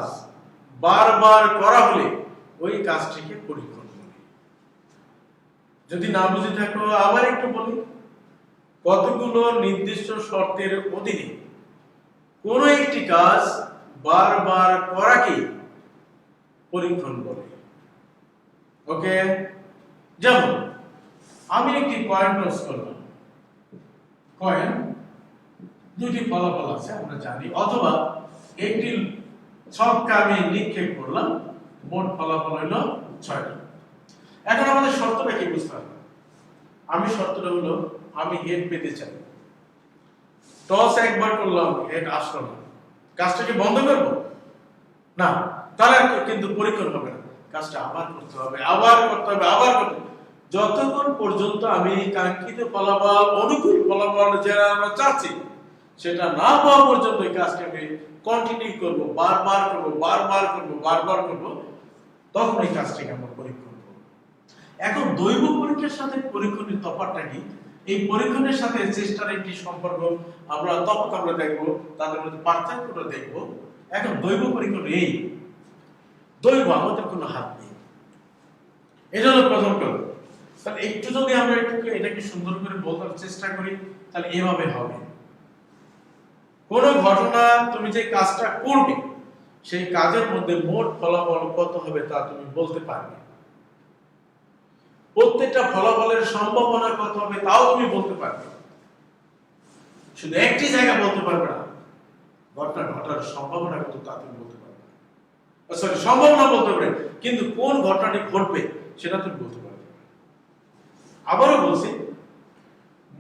বারবার করা হলে ওই কাজটিকে পরীক্ষণ বলে। যদি না বুঝে থাকো আবার একটু বলি, কতগুলো নির্দিষ্ট শর্তের অধীনে কোন একটি কাজ বারবার করাকে পরীক্ষণ বলে। ওকে, যেমন আমি একটি কয়েন টস করলাম, কয়েন দুটি ফলাফল আছে আমরা জানি, অথবা একটি ছক্কা আমি নিক্ষেপ করলাম, মোট ফলাফল হলো 6টা। এখন আমাদের শর্তটা কি বুঝতে হবে? আমি শর্তটা হলো, আমি হেড পেতে চাই, টস একবার করলাম, হেড আসলো না, কাজটাকে বন্ধ করবো না, তাহলে কিন্তু পরীক্ষণ হবে না। কাজটা আবার করতে হবে, আবার করতে হবে, আবার করতে হবে, যতক্ষণ পর্যন্ত আমি কাঙ্ক্ষিত ফলাফল, অনুকূল ফলাফল যেটা আমরা চাচ্ছি সেটা না পাওয়া পর্যন্ত এই কাজটাকে কন্টিনিউ করব, বারবার করব, বারবার করব, বারবার করব, তখন এই কাজটাকে আমরা পরীক্ষণ করব। এখন দৈব পরীক্ষার সাথে পরীক্ষণের তফাৎটা কি? এই পরীক্ষণের সাথে চেষ্টার একটি সম্পর্ক আমরা তফাৎ আমরা দেখব, তাদের মধ্যে পার্থক্যটা দেখব। এখন দৈব পরীক্ষণ এই, দৈব আমাদের কোনো হাত নেই, এটা হলো প্রথম কথা। তাহলে একটু যদি আমরা এটাকে সুন্দর করে বলার চেষ্টা করি, তাহলে এভাবে হবে। কোন ঘটনা, তুমি যে কাজটা করবে সেই কাজের মধ্যে মোট ফলাফল কত হবে তা তুমি বলতে পারবে। প্রত্যেকটা ফলাফলের সম্ভাবনা কত হবে তাও তুমি বলতে পারবে। শুধু একটি জায়গা বলতে পারবে না, ঘটনা ঘটার সম্ভাবনা কত তা তুমি বলতে পারবে। সরি, সম্ভাবনা বলতে পারবে, কিন্তু কোন ঘটনাটি ঘটবে সেটা তুমি বলতে পারবে। আবারও বলছি,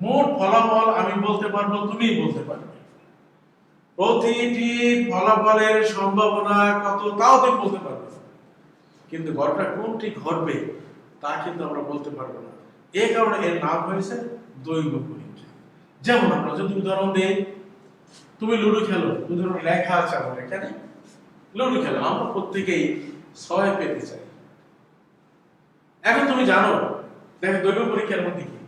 মোট ফলাফল আমি বলতে পারবো, তুমি বলতে পারবে। প্রতিটি ফলাফলের সম্ভাবনা কত তাও তুমি বলতে পারবে, কিন্তু ঘটনা কোনটি ঘটবে তা কিন্তু আমরা বলতে পারবো না। এই কারণে এর নাম হয়েছে দৈব পরীক্ষা। যেমন আমরা যদি উদাহরণ দেই, তুমি লুডো খেলো, উদাহরণ লেখা আছে আমার এখানে, লুডো খেলো, আমরা প্রত্যেকেই 6 পেতে চাই। এখন তুমি জানো, দেখো দৈব পরীক্ষার মধ্যে কি,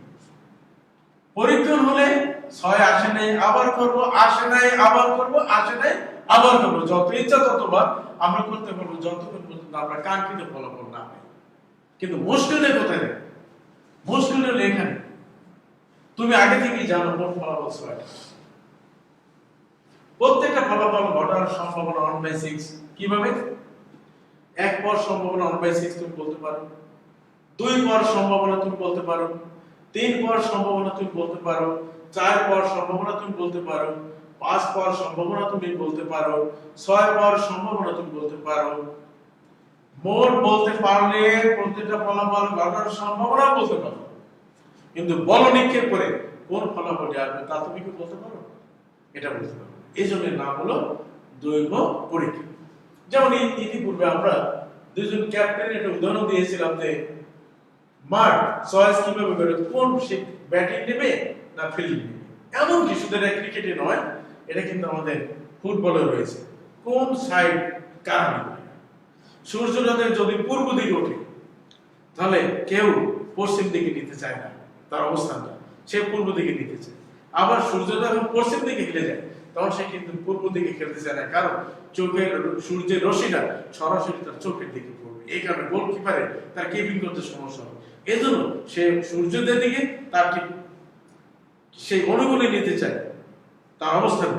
পরীক্ষণ হলে 6 আসে নাই আবার করব, আসে নাই আবার করব, আসে নাই আবার করব, যত ইচ্ছা ততবার আমরা করতে পারবো, যতক্ষণ পর্যন্ত আমরা কাঙ্ক্ষিত ফলাফল না পাই। কিন্তু মুশকিলটা কোথায়? মুশকিল হলো এখানে, তুমি আগে থেকেই জানো মোট ফলাফল 6টা। প্রত্যেকটা ফলাফল ঘটার সম্ভাবনা 1/6। কিভাবে? 1 পর সম্ভাবনা 1/6 তুমি বলতে পারো, 2 পর সম্ভাবনা তুমি বলতে পারো, 3 পর সম্ভাবনা তুমি বলতে পারো, 4 পর সম্ভাবনা তুমি বলতে পারো, 5 পর সম্ভাবনা তুমি বলতে পারো, 6 পর সম্ভাবনা তুমি বলতে পারো। মোট বলতে পারলে প্রত্যেকটা ফলাফল ঘটার সম্ভাবনা বলতে পারো, কিন্তু বল নিক্ষেপ করে কোন ফলাফলটি আসবে তা তুমি কি বলতে পারো? এটা বলতে পারো। এই জন্য নাম হলো দৈব পরীক্ষা। যেমন ইতিপূর্বে আমরা দুজন ক্যাপ্টেন একটা উদাহরণ দিয়েছিলাম যে মাঠ চয়েস কিভাবে করে, কোন সে ব্যাটিং নেবে না ফিল্ডিং নেবে। এমনকি শুধু এটা ক্রিকেটে নয়, এটা কিন্তু আমাদের ফুটবলে রয়েছে, কোন সাইড কার নেবে। সূর্যোদয় যদি পূর্ব দিকে ওঠে তাহলে কেউ পশ্চিম দিকে নিতে চায় না, তার অবস্থানটা সে পূর্ব দিকে নিতে চায়। আবার সূর্যোদয় যখন পশ্চিম দিকে হেলে যায় তখন সে কিন্তু পূর্ব দিকে খেলতে চায় না, কারণ চোখের সূর্যের রশ্মিটা সরাসরি তার চোখের দিকে পড়বে। এই কারণে গোলকিপারে তার কিপিং করতে সমস্যা হবে। এজন্য সে সূর্যোদয়ের দিকে তার ঠিক সেই অনুগুলি নিতে চায়, তার অবস্থান।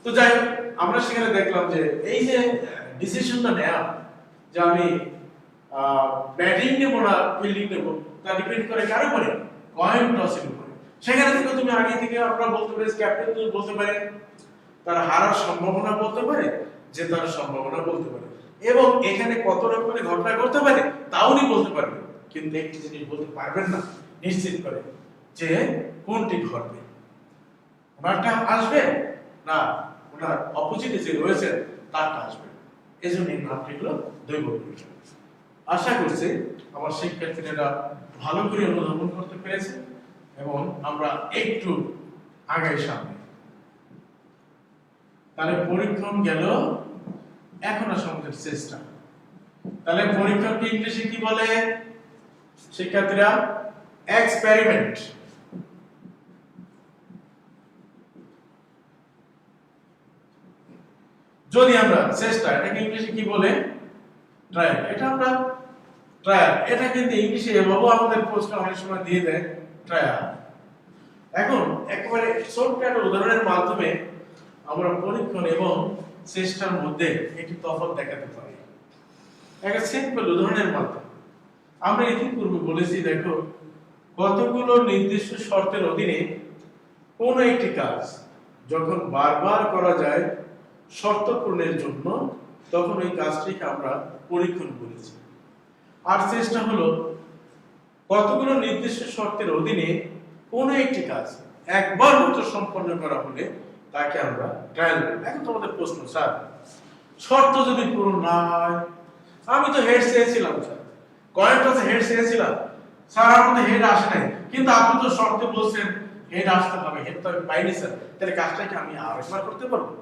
তো যাই হোক, আমরা সেখানে দেখলাম যে এই যে ডিসিশনটা নেওয়া যে আমি ব্যাটিং নেব না ফিল্ডিং নেব, তা ডিপেন্ড করে কার উপরে? কয়েন টসের উপরে। সেখানে থেকে তুমি আগে থেকে আমরা বলতে পারি, ক্যাপ্টেন তুমি বলতে পারে তার হারার সম্ভাবনা বলতে পারে, যে তার সম্ভাবনা বলতে পারে, এবং এখানে কত রকমের ঘটনা ঘটতে পারে তাও উনি বলতে পারবেন। কিন্তু একটি জিনিস বলতে পারবেন না নিশ্চিত করে, যে কোনটি ঘটবে, ওনারটা আসবে না ওনার অপোজিটে যে রয়েছে তারটা আসবে। এই জন্য এই নামটি হলো দৈব পরীক্ষা। আশা করছি আমার শিক্ষার্থীরা ভালো করে অনুধাবন করতে পেরেছে এবং আমরা একটু আগাই সামনে। তাহলে পরীক্ষণ গেল, এখন আসলে আমাদের চেষ্টা। তাহলে পরীক্ষণকে ইংলিশে কি বলে শিক্ষার্থীরা? এক্সপেরিমেন্ট। যদি আমরা চেষ্টা, এটাকে ইংলিশে কি বলে? ট্রায়াল। এটা আমরা ট্রায়াল, এটা কিন্তু ইংলিশে এভাবেও আমাদের প্রশ্ন অনেক সময় দিয়ে দেয়, ট্রায়াল। এখন একেবারে ছোট্ট একটা উদাহরণের মাধ্যমে আমরা পরীক্ষণ এবং চেষ্টার মধ্যে একটি তফাৎ দেখাতে পারি। একটা সিম্পল উদাহরণের মাধ্যমে আমরা ইতিপূর্বে বলেছি, দেখো কতগুলো নির্দিষ্ট শর্তের অধীনে কোন একটি কাজ যখন বারবার করা যায় শর্ত পূরণের জন্য, তখন ওই কাজটিকে আমরা পরীক্ষণ বলেছি। আর চেষ্টা হলো কতগুলো নির্দিষ্ট শর্তের অধীনে কোন একটি কাজ একবার মাত্র সম্পন্ন করা হলে তাকে আমরা ট্রায়াল বলি। এখন তোমাদের প্রশ্ন, স্যার শর্ত যদি পূরণ না হয়, আমি তো হেড চেয়েছিলাম স্যার, কয়েন টসে হেড চেয়েছিলাম স্যার, আমার তো হেড আসে নাই, কিন্তু আপনি তো শর্তে বলছেন হেড আসতে হবে, হেড তো আমি পাইনি স্যার, তাহলে কাজটাকে আমি আরেকবার করতে পারবো?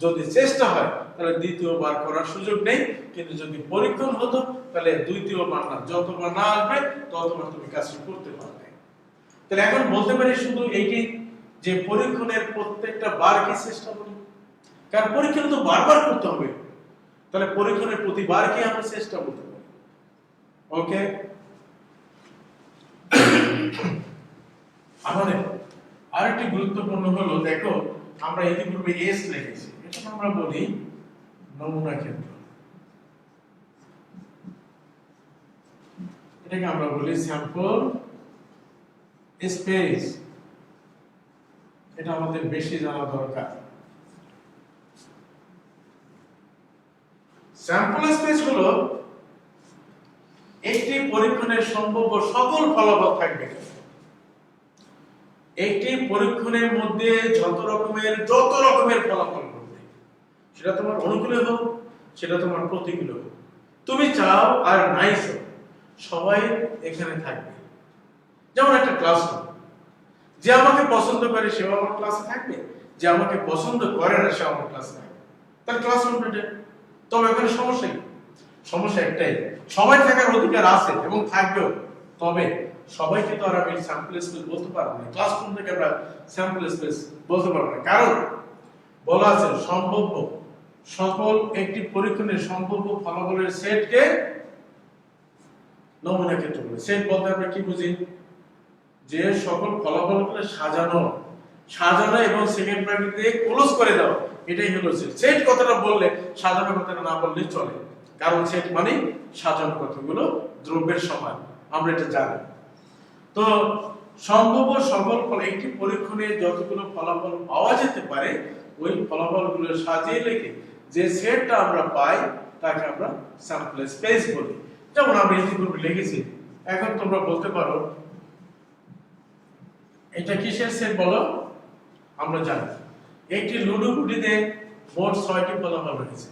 যদি চেষ্টা হয় তাহলে দ্বিতীয়বার করার সুযোগ নেই, কিন্তু যদি পরীক্ষণ হতো তাহলে দ্বিতীয়বার না, যতবার না আসবে ততবার তুমি কাজটি করতে পারবে। তাহলে এখন বলতে পারি শুধু এইটি যে পরীক্ষণের প্রত্যেকটা বার কি চেষ্টা করি, কারণ পরীক্ষণ তো বারবার করতে হবে, তাহলে পরীক্ষণের প্রতিবার কি আমরা চেষ্টা করতে পারি। ওকে, আমাদের আরেকটি গুরুত্বপূর্ণ হলো, দেখো আমরা ইতিপূর্বে এস লিখেছি, এটা আমরা বলি নমুনা ক্ষেত্র, এটাকে আমরা বলি স্যাম্পল স্পেস। এটা আমাদের বেশি জানা দরকার। স্যাম্পল স্পেস হলো একটি পরীক্ষণের সম্ভাব্য সকল ফলাফল থাকবে। একটি পরীক্ষণের মধ্যে যত রকমের ফলাফল ঘটবে, সেটা তোমার অনুকূলে হোক, সেটা তোমার প্রতিকূলে হোক, তুমি চাও আর নাই চাও, সবাই এখানে থাকবে। যেমন একটা ক্লাসরুম, যে আমাকে পছন্দ করে সেও আমার ক্লাসে থাকবে, যে আমাকে পছন্দ করে না সে আমার ক্লাসে থাকবে, তার ক্লাসরুমটা। তবে এখানে সমস্যা কি? সমস্যা একটাই, সবাই থাকার অধিকার আছে এবং থাকবেও, তবে সবাইকে তো আর আমি স্যাম্পল স্পেস বলতে পারবো না, ক্লাসরুম থেকে আমরা স্যাম্পল স্পেস বলতে পারবো না, কারণ বলা আছে সম্ভাব্য সকল একটি পরীক্ষণের সম্ভাব্য ফলাফলের সেটকে নমুনা ক্ষেত্র বলে। সেট বলতে আমরা কি বুঝি? যে সকল ফলাফলগুলো সাজানো এবং সেকেন্ড ব্র্যাকেট দিয়ে ক্লোজ করে দাও, এটাই হলো সেট। সেট কথাটা বললে সাজানো কথাটা না বললেই চলে, কারণ সেট মানে সাজানো কতগুলো দ্রব্যের সমান, আমরা এটা জানি। তো সম্ভাব্য সকল ফল, একটি পরীক্ষণে যতগুলো ফলাফল পাওয়া যেতে পারে, ওই ফলাফলগুলো সাজিয়ে লিখে যে সেটটা আমরা পাই তাকে আমরা স্যাম্পল স্পেস বলি। যেমন আমরা ইতিপূর্বে লিখেছি, এখন তোমরা বলতে পারো এটা কিসের সেট বলো? আমরা জানি একটি লুডো গুটিতে মোট 6টি ফলাফল রয়েছে।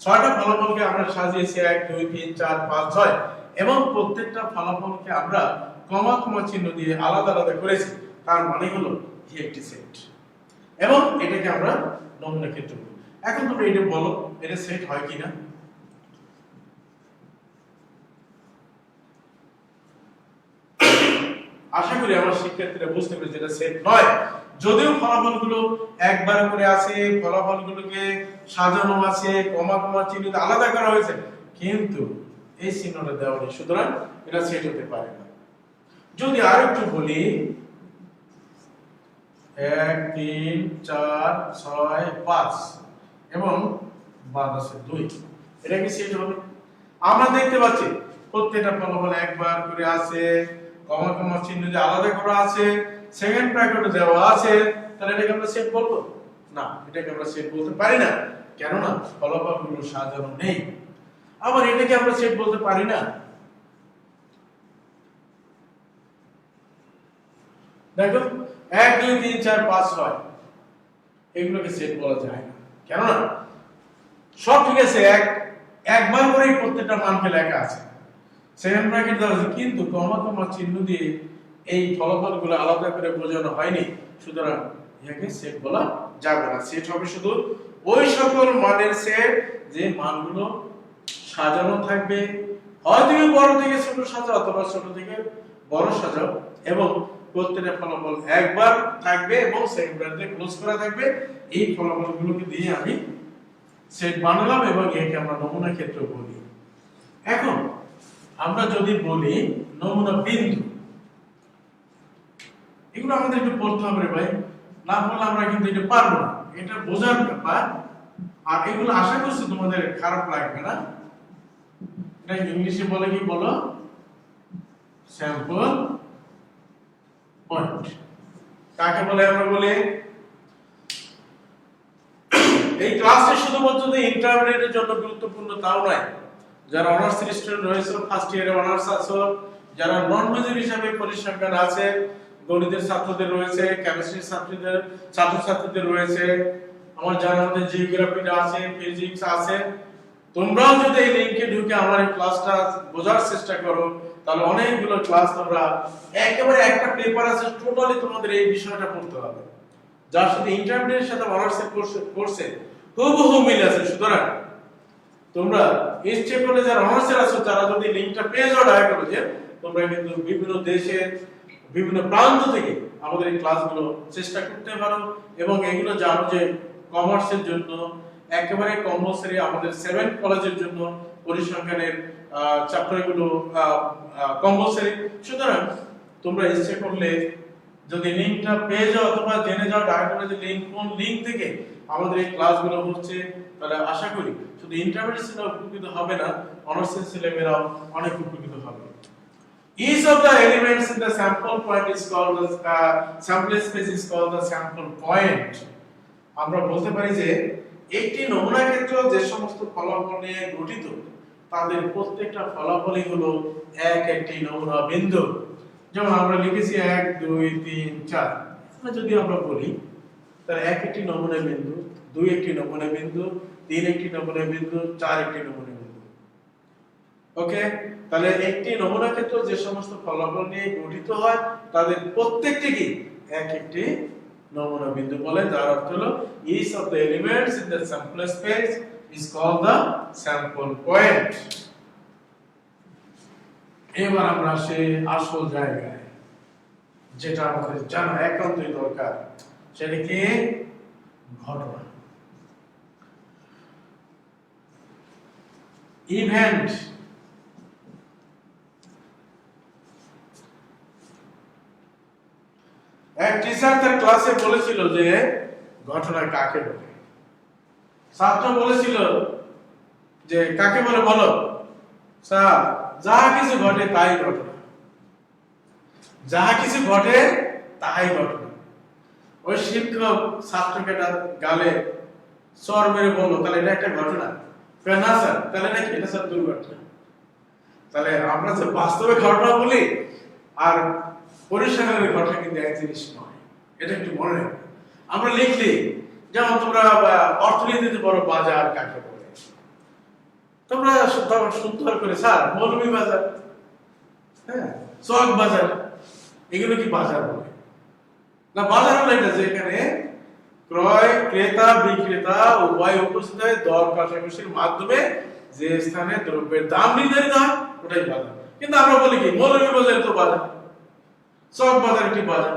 6টা ফলাফলকে আমরা সাজিয়েছি 1 2 3 4 5 6, এবং প্রত্যেকটা ফলাফলকে আমরা কমা চিহ্ন দিয়ে আলাদা আলাদা করেছি, তার মানে হলো একটি সেট, এবং এটাকে আমরা নমুনা ক্ষেত্র বলি। এখন তোমরা এটা বলো, এটা সেট হয় কিনা? আশা করি আমার শিক্ষার্থীরা বুঝতে পেরেছে এটা সেট নয়। যদিও ফলাফলগুলো একবার করে আছে, ফলাফলগুলোকে সাজানো আছে, কমা চিহ্ন আলাদা করা হয়েছে, কিন্তু এই চিহ্নটা দেওয়া নেই, সুতরাং এটা সেট হতে পারে না। যদি আরেকটু বলি, 1 3 4 6 5 এবং বাদ আছে 2। এটা কি সেট হবে? আমরা দেখতে পাচ্ছি প্রত্যেকটা ফলাফল একবার করে আছে, কমা কমা চিহ্ন দিয়ে আলাদা করা আছে, সেকেন্ড ব্র্যাকেটে দেওয়া আছে। তাহলে এটাকে আমরা সেট বলবো না, এটাকে আমরা সেট বলতে পারি না, কেননা ফলাফলগুলো সাজানো নেই। আবার এটাকে আমরা সেট বলতে পারি না, দেখো 1 2 3 4 5 6 এগুলোকে সেট বলা যায় না, কেননা সব ঠিক আছে, একবার করেই প্রত্যেকটা মানকে লেখা আছে, সেকেন্ড ব্র্যাকেট দেওয়া আছে, কিন্তু কমা কমা চিহ্ন দিয়ে এই ফলাফলগুলো আলাদা করে বোঝানো হয়নি, সুতরাং এটাকে সেট বলা যাবে না। সেট হবে শুধু ওই সকল মানের সেট যে মানগুলো সাজানো থাকবে, হয় তুমি বড় থেকে ছোট সাজাও অথবা ছোট থেকে বড় সাজাও, এবং প্রত্যেকটা ফলাফল একবার থাকবে এবং সেকেন্ড ব্র্যাকেট ক্লোজ করা থাকবে। এই ফলাফলগুলোকে দিয়ে আমি সেট বানালাম এবং একে আমরা নমুনা ক্ষেত্র বলি। এখন আমরা যদি বলি নমুনা বিন্দু, এগুলো আমাদের একটু পড়তে হবে রে ভাই, না পড়লে আমরা কিন্তু এটা পারবো না, এটা বোঝার ব্যাপার। আর এগুলো আশা করছি তোমাদের খারাপ লাগবে না। এটা ইংলিশে বলে কি বলো? Sample point. কাকে বলে? আমরা বলি এই ক্লাসে শুধুমাত্র যে ইন্টারমিডিয়েটের জন্য গুরুত্বপূর্ণ তাও নয়, যারা অনার্স স্টুডেন্ট রয়েছে, ফার্স্ট ইয়ারে অনার্স আছে, যারা নন মেজর হিসাবে পরিসংখ্যান আছে, গণিতের ছাত্রদের রয়েছে, কেমিস্ট্রির ছাত্রছাত্রীদের রয়েছে, আমার জানার মধ্যে জিওগ্রাফিটা আছে, ফিজিক্স আছে, তোমরাও যদি এই লিংকে ঢুকে আমার এই ক্লাসটা বোঝার চেষ্টা করো, তাহলে অনেকগুলো ক্লাস তোমরা একেবারে একটা পেপার আছে টোটালি তোমাদের এই বিষয়টা পড়তে হবে, যার সাথে ইন্টারমিডিয়েটের সাথে অনার্সের কোর্সে হুবহু মিল আছে। সুতরাং তোমরা ইচ্ছে করলে যারা অনার্সের আছো, তারা যদি লিংকটা পেয়ে যাও দয়া করে, যে তোমরা কিন্তু বিভিন্ন দেশের বিভিন্ন প্রান্ত থেকে আমাদের এই ক্লাসগুলো চেষ্টা করতে পারো, এবং এগুলো জানো যে কমার্সের জন্য একেবারে কম্পালসরি, আমাদের 7 কলেজের জন্য পরিসংখ্যানের চ্যাপ্টারগুলো কম্পালসরি। সুতরাং তোমরা ইচ্ছে করলে যদি লিংকটা পেয়ে যাও অথবা জেনে যাও দয়া করে যে কোন লিংক থেকে আমাদের এই ক্লাসগুলো হচ্ছে, তাহলে আশা করি শুধু ইন্টারমিডিয়েট ছেলেরা উপকৃত হবে না, অনার্সের ছেলেমেয়েরাও অনেক উপকৃত হবে। Each of the elements in the sample point is called the sample space is called the sample point. আমরা বলতে পারি যে একটি নমুনা ক্ষেত্র যে সমস্ত ফলাফল নিয়ে গঠিত, তাদের প্রত্যেকটা ফলাফলই হলো এক একটি নমুনা বিন্দু। যেমন আমরা লিখেছি 1 2 3 4, এটা যদি আমরা বলি তাহলে 1 একটি নমুনা বিন্দু, 2 একটি নমুনা বিন্দু, 3 একটি নমুনা বিন্দু, 4 একটি নমুনা বিন্দু। ওকে, তাহলে একটি নমুনা ক্ষেত্র যে সমস্ত ফলাফল নিয়ে গঠিত হয়, তাদের প্রত্যেকটি কি এক একটি নমুনা বিন্দু বলে, যার অর্থ হলো each of the elements in the sample space is called the sample point. এবার আমরা সেই আসল জায়গায়, যেটা আমাদের জানা একান্তই দরকার, সেটা কি? ঘটনা, ইভেন্ট। এক টিচার তার ক্লাসে বলেছিল যে ঘটনা কাকে বলে। ছাত্র বলেছিল যে কাকে বলে বলো। স্যার, যা কিছু ঘটে তাই ঘটনা, যা কিছু ঘটে তাই ঘটনা। ওই শিক্ষক ছাত্রকে গালে চর মেরে বললো, তাহলে এটা একটা ঘটনা? না স্যার, তাহলে নাকি এটা স্যার দুর্ঘটনা। তাহলে আমরা যে বাস্তবে ঘটনা বলি আর পরিসংখ্যানের ঘটনা কিন্তু এক জিনিস নয়, এটা একটু মনে রাখবে। আমরা লিখলি, যেমন তোমরা অর্থনীতিতে বড় বাজার কাকে বলে, তোমরা সুন্দর করে স্যার মৌলভী বাজার, হ্যাঁ চক বাজার, এগুলো কি বাজার বলে? না, বাজার হলো এটা যেখানে ক্রয় ক্রেতা বিক্রেতা উভয় উপস্থিত হয়, দর কষাকষির মাধ্যমে যে স্থানে দ্রব্যের দাম নির্ধারিত হয়, ওটাই বাজার। কিন্তু আমরা বলি কি মৌলভী বাজার তো বাজার, চক বাজার একটি বাজার,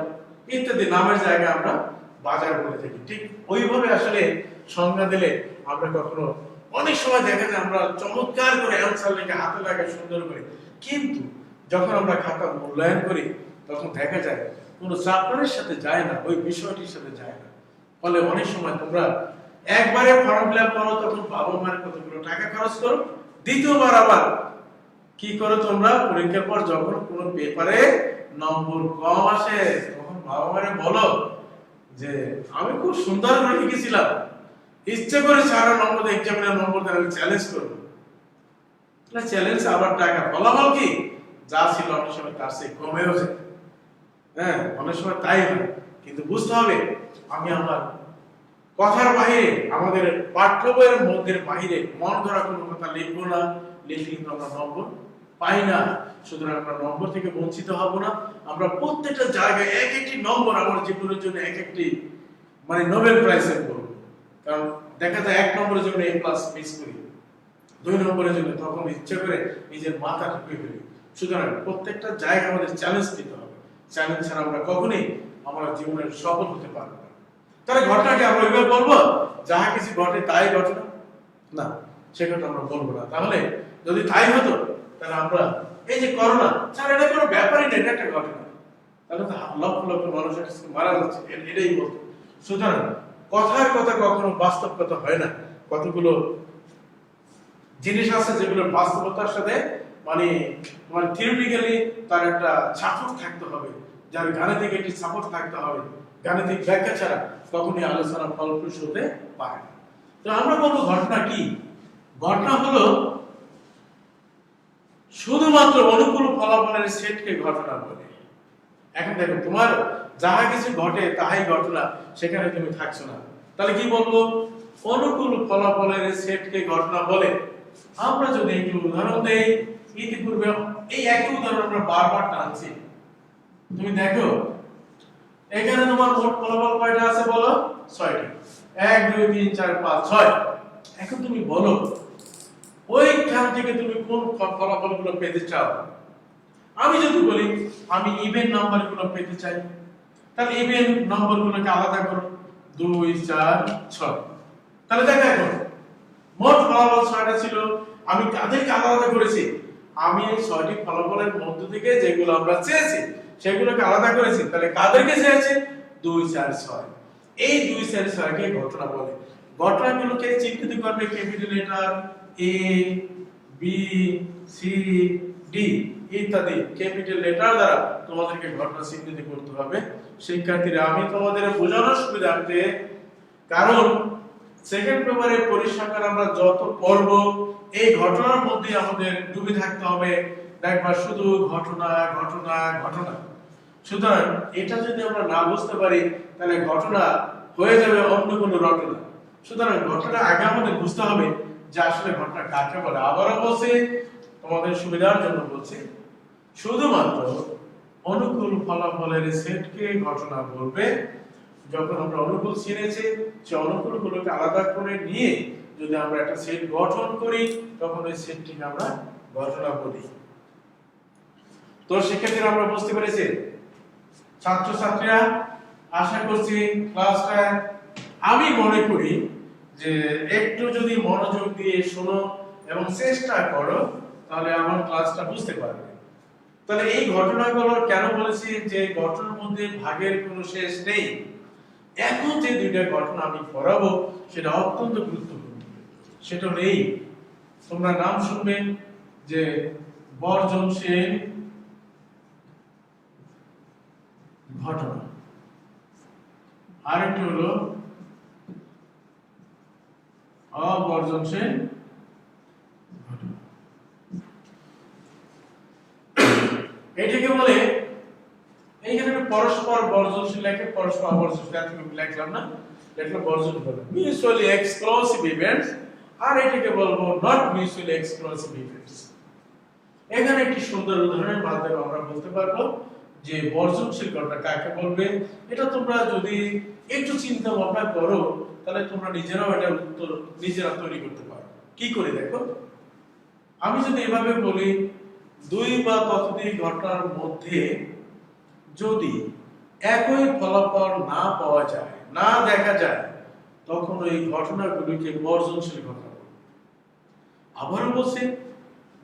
ইত্যাদি নামের জায়গায় আমরা বাজার বলে থাকি। ঠিক ওইভাবে আসলে সংজ্ঞা দিলে আমরা কখনো অনেক সময় দেখা যায় আমরা চমৎকার করে অ্যান্সার লিখে হাতে লাগে সুন্দর করে, কিন্তু যখন আমরা খাতা মূল্যায়ন করি তখন দেখা যায় কোনো চ্যাপ্টারের সাথে যায় না, ওই বিষয়টির সাথে যায় না। ফলে অনেক সময় তোমরা একবারে ফর্ম ফিল আপ করো, তখন বাবা মায়ের কতগুলো টাকা খরচ করো, দ্বিতীয়বার আবার কি করো তোমরা, পরীক্ষার পর যখন কোনো পেপারে নম্বর কম আসে তখন বাবা মারে বলো যে আমি খুব সুন্দর করে লিখেছিলাম, ইচ্ছে করে সারা নম্বর এক্সামিনার নম্বর দিয়ে আমি চ্যালেঞ্জ করবো। চ্যালেঞ্জ আবার টাকা, ফলাফল কি যা ছিল অনেক সময় তার চেয়ে কমেও যায়। হ্যাঁ, অনেক সময় তাই হয়। কিন্তু বুঝতে হবে আমি আমার কথার বাহিরে, আমাদের পাঠ্য বইয়ের মধ্যে বাহিরে মন করা কোনো কথা লিখবো না, লিখলে কিন্তু আমরা নম্বর পাই না। সুতরাং আমরা নম্বর থেকে বঞ্চিত হব না। আমরা প্রত্যেকটা জায়গায় এক একটি নম্বর আমার জীবনের জন্য এক একটি মানে নোবেল প্রাইজের করব। কারণ দেখা যায় 1 নম্বরের জন্য A+ মিস করি, 2 নম্বরের জন্য তখন ইচ্ছে করে নিজের মাথা ঢুকে ফেলি। সুতরাং প্রত্যেকটা জায়গায় আমাদের চ্যালেঞ্জ দিতে হবে। চ্যালেঞ্জ ছাড়া আমরা কখনোই আমরা জীবনের সফল হতে পারবো না। তাহলে ঘটনাকে আমরা ওইভাবে বলবো যাহা কিছু ঘটে তাই ঘটনা না, সেটা আমরা বলবো না। তাহলে যদি তাই হতো তাহলে আমরা এই যে করোনা, স্যার এটা কোনো ব্যাপারই না, এটা একটা ঘটনা, তাহলে তো লক্ষ লক্ষ মানুষ মারা যাচ্ছে, এটাই বলতো। সুতরাং কথার কথা কখনো বাস্তব কথা হয় না। কতগুলো জিনিস আছে যেগুলো বাস্তবতার সাথে মানে মানে থিওরিটিক্যালি তার একটা সাপোর্ট থাকতে হবে, যার গাণিতিক একটি সাপোর্ট থাকতে হবে। গাণিতিক ব্যাখ্যা ছাড়া কখনোই আলোচনা ফলপ্রসূ হতে পারে না। তো আমরা বলবো ঘটনা কি? ঘটনা হলো শুধুমাত্র অনুকূল ফলাফলের সেটকে ঘটনা বলে। এখন দেখো তোমার যাহা কিছু ঘটে তাহাই ঘটনা, সেখানে তুমি থাকছো না, তাহলে কি বলবো? অনুকূল ফলাফলের সেটকে ঘটনা বলে। আমরা যদি একটু উদাহরণ দেই, ইতিপূর্বে এই একই উদাহরণ আমরা বারবার টানছি। তুমি দেখো এখানে তোমার মোট ফলাফল কয়টা আছে বলো? 6টি। 1 2 3 4 5 6। এখন তুমি বলো ওইখান থেকে তুমি কোন ফলাফলগুলো পেতে চাও? আমি যদি বলি আমি ইভেন নাম্বারগুলো পেতে চাই, তাহলে ইভেন নম্বরগুলোকে আলাদা করো, 2 4 6। তাহলে দেখো মোট ফলাফল 6টা ছিল, আমি তাদেরকে আলাদা করেছি। আমি এই 6টি ফলাফলের মধ্য থেকে যেগুলো আমরা চেয়েছি সেগুলোকে আলাদা করেছি। তাহলে কাদেরকে চেয়েছি? 2 4 6। এই 2 4 6 কে ঘটনা বলে। ঘটনাগুলোকে চিহ্নিত করবে capital letter A B C D ইত্যাদি ক্যাপিটাল লেটার দ্বারা তোমাদেরকে ঘটনা চিহ্নিত করতে হবে। শিক্ষার্থীরা, আমি তোমাদের বোঝানোর সুবিধার্থে, কারণ সেকেন্ড পেপারে পরিসংখ্যান আমরা যত পড়ব এই ঘটনার মধ্যে আমাদের ডুবে থাকতে হবে। দেখবা শুধু ঘটনা ঘটনা ঘটনা। সুতরাং এটা যদি আমরা না বুঝতে পারি তাহলে ঘটনা হয়ে যাবে অন্য কোনো রটনা। সুতরাং ঘটনা আগে আমাদের বুঝতে হবে যে আসলে ঘটনা কাকে বলে। আবারও বলছি, তোমাদের সুবিধার জন্য বলছি, শুধুমাত্র অনুকূল ফলাফলের সেটকে ঘটনা বলবে। যখন আমরা অনুকূল চিনেছি, সে অনুকূলগুলোকে আলাদা করে নিয়ে যদি আমরা একটা সেট গঠন করি তখন ওই সেটটিকে আমরা ঘটনা বলি। তো সেক্ষেত্রে আমরা বুঝতে পেরেছি ছাত্রছাত্রীরা, আশা করছি ক্লাসটা আমি মনে করি যে একটু যদি মনোযোগ দিয়ে শোনো এবং চেষ্টা করো তাহলে আমার ক্লাসটা বুঝতে পারবে। তাহলে এই ঘটনাগুলো কেন বলেছি যে ঘটনার মধ্যে ভাগের কোনো শেষ নেই। এখন যে দুইটা ঘটনা আমি পড়াবো সেটা অত্যন্ত গুরুত্বপূর্ণ। সেটা নেই, তোমরা নাম শুনবে যে বর্জনশীল ঘটনা, আরেকটি হলো অবর্জনশীল ঘটনা। এটাকে বলে এইখানে পরস্পর বর্জনশীল লেখে, পরস্পর অবর্জনশীল লিখলাম না, লিখলাম বর্জনশীল মিউচুয়ালি এক্সক্লুসিভ ইভেন্টস, আর এটাকে বলবো নট মিউচুয়ালি এক্সক্লুসিভ ইভেন্টস। এখানে একটি সুন্দর উদাহরণের মাধ্যমে আমরা বলতে পারবো যে বর্জনশীল ঘটনা কাকে বলবে। এটা তোমরা যদি একটু চিন্তা ভাবনা করো তাহলে তোমরা নিজেরাও এটা উত্তর নিজেরা তৈরি করতে পারো। কি করে দেখো, আমি যদি এভাবে বলি 2 বা ততোধিক ঘটনার মধ্যে যদি একই ফলাফল না পাওয়া যায়, না দেখা যায়, তখন ওই ঘটনাগুলিকে বর্জনশীল ঘটনা বলে। আবারও বলছি,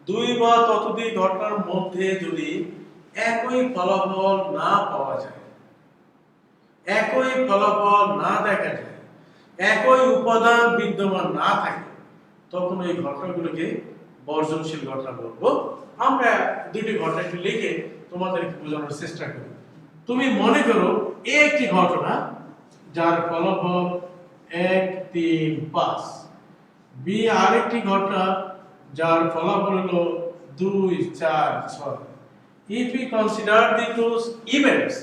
2 বা ততোধিক ঘটনার মধ্যে যদি একই ফলাফল না পাওয়া যায়, একই ফলাফল না দেখা যায়, একই উপাদান বিদ্যমান না থাকে, তখন এই ঘটনাগুলোকে বর্জনশীল ঘটনা বলবো। আমরা দুটি ঘটনা একটু লিখে তোমাদেরকে বোঝানোর চেষ্টা করি। তুমি মনে করো একটি ঘটনা যার ফলাফল 1, 3, 5, বি আরেকটি ঘটনা যার ফলাফল হলো 2, 4, 6। If we consider the two events,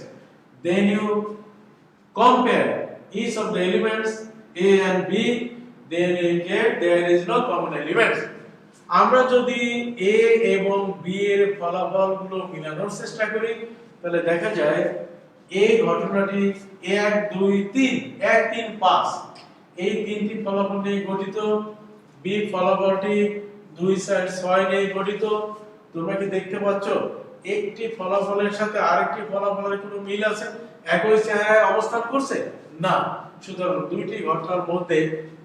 then you compare each of the elements A and B, then you get there is no common elements. আমরা যদি A এবং B এর ফলাফলগুলো মিলানোর চেষ্টা করি, তাহলে দেখা যায় A ঘটনাটি 1, 2, 3, 1, 3, 5 এই তিনটি ফলাফল নিয়ে গঠিত, B ফলাফলটি 2, 4, 6 নিয়ে গঠিত। তোমরা কি দেখতে পাচ্ছ একটি ফলাফলের সাথে আরেকটি ফলাফলের কোনো মিল আছে? একই চেহারায় অবস্থান করছে না। সুতরাং দুইটি ঘটনার মধ্যে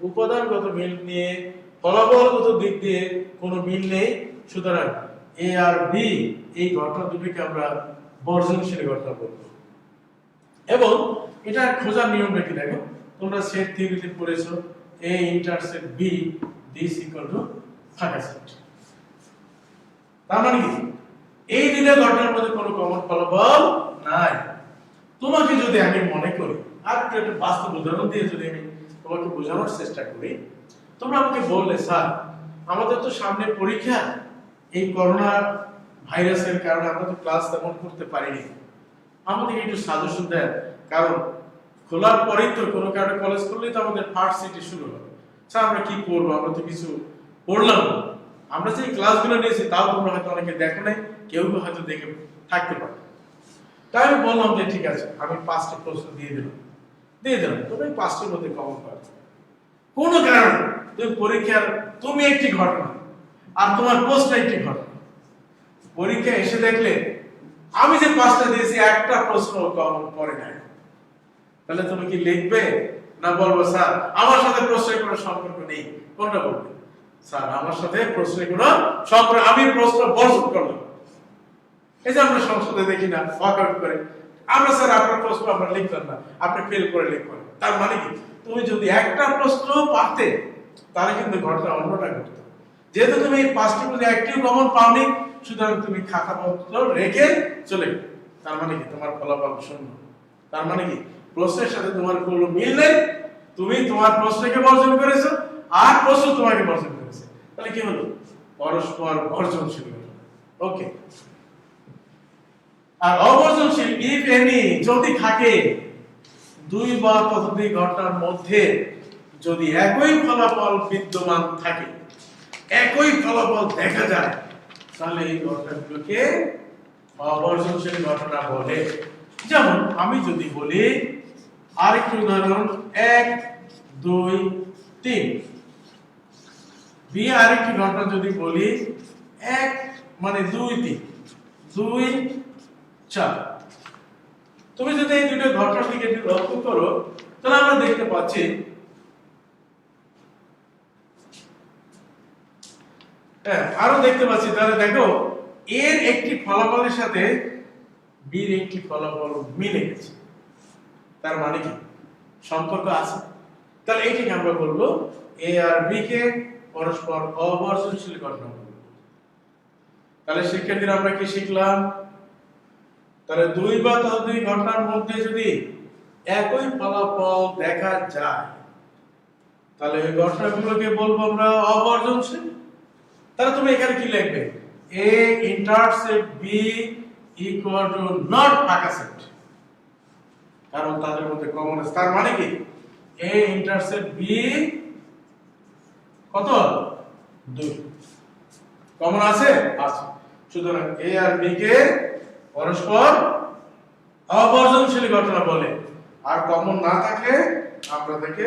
উপাদানগত মিল নিয়ে ফলাফলগত দিক দিয়ে কোনো মিল নেই। সুতরাং এ আর বি এই ঘটনা দুটিকে আমরা বর্জনশীল ঘটনা বলবো। এবং এটা খোঁজার নিয়মটা কি দেখো, তোমরা সেট থিওরিতে পড়েছো A intersect B this equal to ফাঁকা সেট। তার মানে কি এই দুটো ঘটনার মধ্যে কোনো কমন ফলাফল নাই। তোমাকে যদি আমি মনে করি আর একটা বাস্তব উদাহরণ দিয়ে যদি আমি তোমাকে বোঝানোর চেষ্টা করি, তোমরা আমাকে বললে স্যার আমাদের তো সামনে পরীক্ষা, এই করোনা ভাইরাসের কারণে আমরা তো ক্লাস তেমন করতে পারিনি, আমাদের একটু সাজেশন দেন, কারণ খোলার পরেই তো কোনো কারণে কলেজ করলেই তো আমাদের ফার্স্ট সিটি শুরু হবে। স্যার আমরা কি করবো, আমরা তো কিছু পড়লাম না, আমরা যে ক্লাসগুলো নিয়েছি তাও তোমরা হয়তো অনেকে দেখো নাই, কেউ হয়তো দেখে থাকতে পারে। তাই আমি বললাম যে ঠিক আছে আমি 5টা প্রশ্ন দিয়ে দিলাম, তবে 5টার মধ্যে কমন পাবে। কোনো কারণে তুমি পরীক্ষার তুমি একটি ঘটনা আর তোমার প্রশ্ন একটি ঘটনা, পরীক্ষা এসে দেখলে আমি যে 5টা দিয়েছি একটা প্রশ্ন কমন পড়ে নাই, তাহলে তুমি কি লিখবে না বলবো স্যার আমার সাথে প্রশ্নের কোনো সম্পর্ক নেই? কোনটা বলবে? স্যার আমার সাথে প্রশ্নের কোনো সম্পর্ক, আমি প্রশ্ন বর্জন করলাম। এই যে আমরা সংসদে দেখি না ওয়াকআউট করে, আমরা স্যার আপনার প্রশ্ন আমরা লিখলাম না, আপনি ফেল করে লিখবেন। তার মানে কি তুমি যদি একটা প্রশ্ন পারতে তাহলে কিন্তু ঘটনা অন্যটা ঘটতো। যেহেতু তুমি এই 5টির মধ্যে একটিও কমন পাওনি, সুতরাং তুমি খাতাপত্র রেখে চলে গেলে, তার মানে কি তোমার ফলাফল শূন্য। তার মানে কি প্রশ্নের সাথে তোমার কোনো মিল নেই, তুমি তোমার প্রশ্নকে বর্জন করেছো আর প্রশ্ন তোমাকে বর্জন করেছে, তাহলে কি হলো? পরস্পর বর্জনশীল হলো। ওকে। আর অবর্জনশীল ইফ এনি যদি থাকে, দুই বা ততোধিক ঘটনার মধ্যে যদি একই ফলাফল বিদ্যমান থাকে, একই ফলাফল দেখা যায়, তাহলে এই ঘটনাগুলোকে অবর্জনশীল ঘটনা বলে। যেমন আমি যদি বলি আরেকটি উদাহরণ 1, 2, 3, বি আরেকটি ঘটনা যদি বলি 1 মানে 2, 3, 2, 4। তুমি যদি এই দুটো ঘটনার দিকে একটু লক্ষ্য করো তাহলে আমরা দেখতে পাচ্ছি আরো দেখতে পাচ্ছি। তাহলে দেখো এর একটি ফলাফলের সাথে বির একটি ফলাফল মিলে গেছে, তার মানে কি সম্পর্ক আছে। তাহলে এইটাকে আমরা বলবো এ আর বি কে পরস্পর অবর্জনশীল ঘটনা বলবো। তাহলে শিক্ষার্থীরা আমরা কি শিখলাম? তাহলে দুই বা ততোধিক ঘটনার মধ্যে যদি একই ফলাফল দেখা যায়, তাহলে এই ঘটনাগুলোকে বলবো আমরা অবর্জনশীল। তাহলে তুমি এখানে কি লিখবে? A intersect B equal to not ফাঁকা সেট, কারণ তাদের মধ্যে কমন আছে। তার মানে কি A ইন্টারসেক্ট B কত? 2 কমন আছে। সুতরাং A আর B কে পরস্পর অবর্জনশীল ঘটনা বলে, আর কমন না থাকলে আমরা তাকে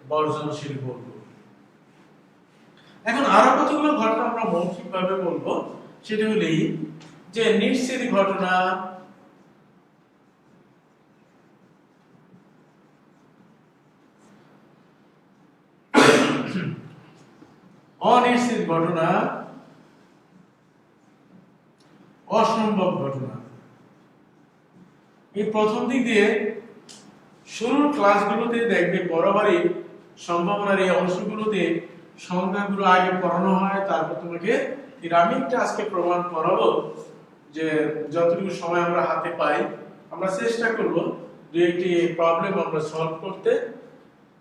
বর্জনশীল বলবো। এখন আরো কতগুলো ঘটনা আমরা মৌখিকভাবে বলবো, সেটা হলেই যে নিশ্চিত ঘটনা, অনিশ্চিত ঘটনা, অসম্ভব ঘটনা। এই প্রথম দিক দিয়ে শুরুর ক্লাসগুলোতে দেখবে বরাবরই সম্ভাবনার এই অংশগুলোতে সংখ্যাগুলো আগে পড়ানো হয়, তারপর তোমাকে পিরামিডটা আজকে প্রমাণ করাবো যে যতটুকু সময় আমরা হাতে পাই আমরা চেষ্টা করব দুই একটি প্রবলেম আমরা সলভ করতে।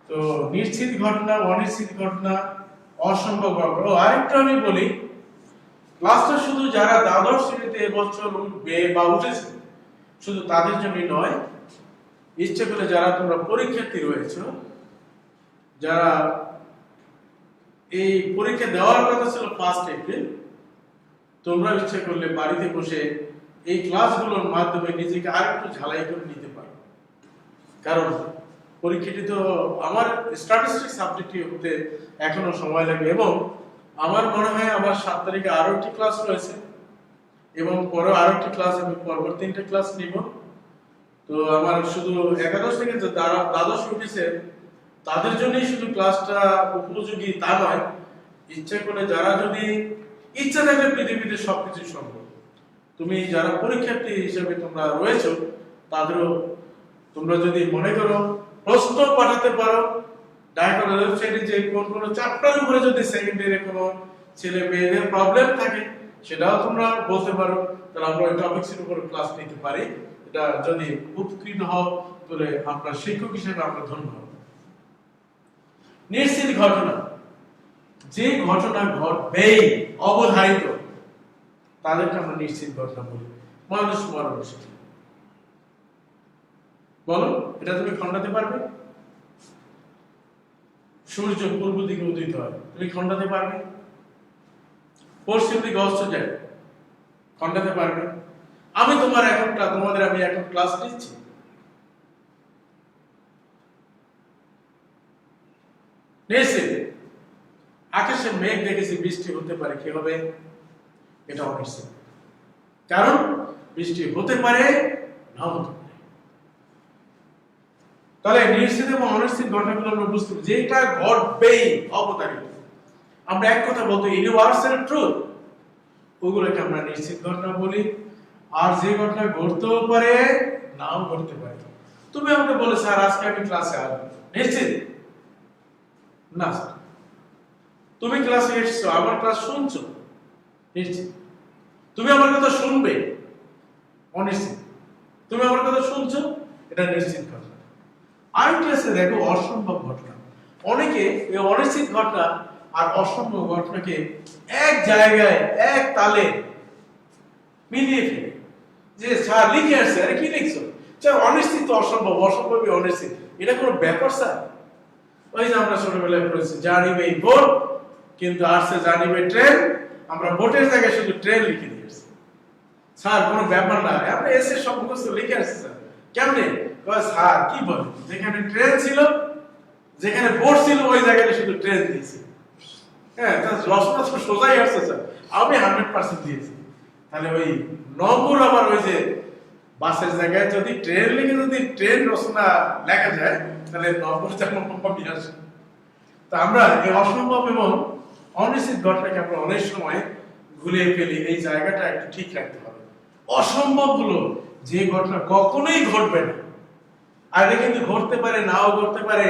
তো নিশ্চিত ঘটনা, অনিশ্চিত ঘটনা, অসম্ভব ঘটনা। আরেকটা আমি বলি, ক্লাসটা শুধু যারা দ্বাদশ শ্রেণীতে এবছর উঠবে বা উঠেছে শুধু তাদের জন্যই নয়, ইচ্ছে করে যারা তোমরা পরীক্ষার্থী রয়েছে, যারা এই পরীক্ষা দেওয়ার কথা ছিল 1 এপ্রিল, তোমরা ইচ্ছে করলে বাড়িতে বসে এই ক্লাসগুলোর মাধ্যমে নিজেকে আরেকটু ঝালাই করে নিতে পারো। কারণ পরীক্ষাটি তো আমার স্ট্যাটিস্টিক্স সাবজেক্টটি হতে এখনো সময় লাগবে, এবং আমার মনে হয় আমার 7 তারিখে আরো একটি ক্লাস রয়েছে এবং পরে আরো একটি ক্লাস, আমি পরবর্তী 3টে ক্লাস নিব। তো আমার শুধু একাদশ থেকে দ্বাদশ উঠেছে তাদের জন্যই শুধু ক্লাসটা উপযোগী তা নয়, ইচ্ছা করে যারা যদি ইচ্ছা থাকে পৃথিবীতে সবকিছু সম্ভব। তুমি যারা পরীক্ষার্থী হিসেবে তোমরা রয়েছো তাদেরও তোমরা যদি মনে করো প্রশ্ন পাঠাতে পারো ডাইরেক্ট ওয়েবসাইটে, যে কোন কোন চ্যাপ্টার উপরে যদি সেকেন্ডারি কোনো ছেলে মেয়েদের প্রবলেম থাকে সেটাও তোমরা বলতে পারো, তাহলে আমরা ওই টপিকসের উপর ক্লাস নিতে পারি। এটা যদি উপকৃত হও তাহলে আপনার শিক্ষক হিসেবে আমরা ধন্য হব। নিশ্চিত ঘটনা, যে ঘটনা ঘটবে অবধারিত তাদেরকে আমরা নিশ্চিত ঘটনা বলি। মানুষ মরণ, বলো এটা তুমি খণ্ডাতে পারবে? সূর্য পূর্ব দিকে উদিত হয়, তুমি খণ্ডাতে পারবে? পশ্চিম দিকে অস্ত যায়, খণ্ডাতে পারবে? আমি তোমাদের আমি এখন ক্লাস নিচ্ছি, আকাশে মেঘ দেখেছি, বৃষ্টি হতে পারে, কি হবে? এটা অনিশ্চিত, কারণ বৃষ্টি হতে পারে নাও হতে পারে। তাহলে নিশ্চিত এবং অনিশ্চিত ঘটনাগুলো আমরা বুঝতে পারি, যেটা ঘটবেই অবধারিত। আমরা এক কথা বলতে ইউনিভার্সাল ট্রুথ, ওগুলোকে আমরা নিশ্চিত ঘটনা বলি। আর যে ঘটনা ঘটতেও পারে নাও ঘটতে পারে। তুমি আমাকে বলে স্যার আজকে আমি ক্লাসে আসবো, নিশ্চিত না স্যার। তুমি ক্লাসে এসছো, আমার ক্লাস শুনছো, নিশ্চিত। তুমি আমার কথা শুনবে, অনিশ্চিত। তুমি আমার কথা শুনছো, এটা নিশ্চিত ঘটনা। আরেকটি আছে দেখো, অসম্ভব ঘটনা। অনেকে এই অনিশ্চিত ঘটনা আর অসম্ভব ঘটনাকে এক জায়গায় এক তালে মিলিয়ে ফেলে, যে স্যার লিখে আসছে, আরে কি লিখছো স্যার? অনিশ্চিত অসম্ভব, অসম্ভবই অনিশ্চিত, এটা কোনো ব্যাপার স্যার? ওই যে আমরা ছোটবেলায় পড়েছি জানিবে বোট, কিন্তু আসছে জানিবে ট্রেন। আমরা বোটের জায়গায় শুধু ট্রেন লিখে দিয়েছি। স্যার কোনো ব্যাপার না, আমরা এসে সব মুখস্থ লিখে আসছি স্যার। কেমনে? স্যার কি বলেন, যেখানে ট্রেন ছিল, যেখানে বোট ছিল, ওই জায়গায় শুধু ট্রেন দিয়েছি। হ্যাঁ, রচনা তো সোজাই আসছে স্যার, আমি 100% দিয়েছি। তাহলে ওই নম্বর আবার ওই যে বাসের জায়গায় যদি ট্রেন লিখে যদি ট্রেন রচনা লেখা যায়, তাহলে নম্বর যেমন কমই আসে। তা আমরা এই অসম্ভব এবং অনিশ্চিত ঘটনাকে আমরা অনেক সময় ঘুরিয়ে ফেলি। এই জায়গাটা একটু ঠিক রাখতে হবে। অসম্ভব হলো যে ঘটনা কখনোই ঘটবে না, আর এটা কিন্তু ঘটতে পারে নাও ঘটতে পারে।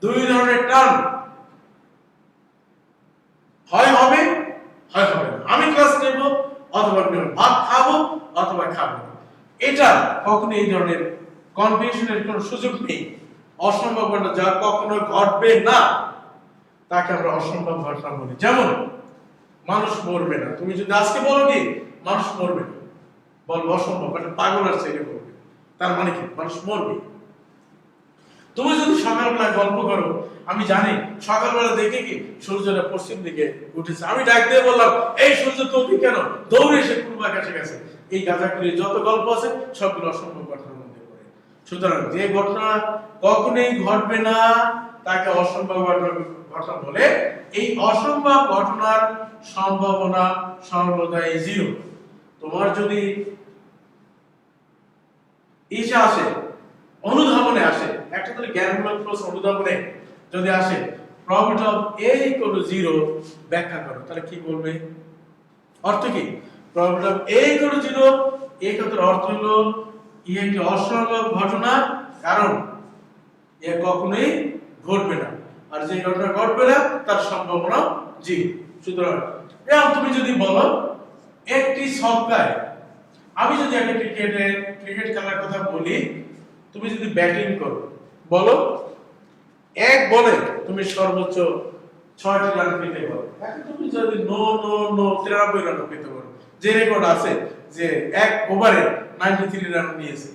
দুই ধরনের টার্ম, হয় হবে, হয় হবে না। আমি ক্লাস নেব অথবা ভাত খাবো অথবা খাবো না। এটা কখনো এই ধরনের কনফিউশনের কোনো সুযোগ নেই। অসম্ভব ঘটনা যা কখনো ঘটবে না তাকে আমরা অসম্ভব ঘটনা বলি। যেমন মানুষ মরবে না, তুমি যদি আজকে বলো কি মানুষ মরবে না, বলবো অসম্ভব, মানে পাগল আর ছেলে করবে, তার মানে কি মানুষ মরবে। তুমি যদি সকালবেলা গল্প করো, আমি জানি সকালবেলা দেখে কি সূর্যটা পশ্চিম দিকে উঠেছে, আমি ডাক দিয়ে বললাম এই সূর্য তো কেন, দৌড়ে এসে পূর্ব আকাশে গেছে। এই গাঁজাগুলি যত গল্প আছে সবগুলো অসম্ভব ঘটনার মধ্যে পড়ে। সুতরাং যে ঘটনা কখনোই ঘটবে না তাকে অসম্ভব ঘটনা বলে। এই অসম্ভব ঘটনার সম্ভাবনা সর্বদাই 0। তোমার যদি ইচ্ছা আসে, অনুধাবনে আসে, একটা করে জ্ঞানমূলক প্রশ্ন অনুধাবনে যদি আসে প্রবাবিলিটি অফ a = 0 ব্যাখ্যা করো, তাহলে কি বলবে? অর্থ কি? প্রবাবিলিটি অফ a = 0 এই কথার অর্থ হলো এই একটি অসম্ভব ঘটনা, কারণ এ কখনোই ঘটবে না, আর যে ঘটনা ঘটবে না তার সম্ভাবনা জি। সুতরাং এখন তুমি যদি বলো একটি ছক্কায়, আমি যদি একটা ক্রিকেট খেলার কথা বলি, তুমি যদি ব্যাটিং করো, বলো এক বলে তুমি সর্বোচ্চ 6টি রান পেতে পারো। এখন তুমি যদি নো নো নো 93 রান পেতে পারো, যে রেকর্ড আছে যে এক ওভারে 93 রান নিয়েছে,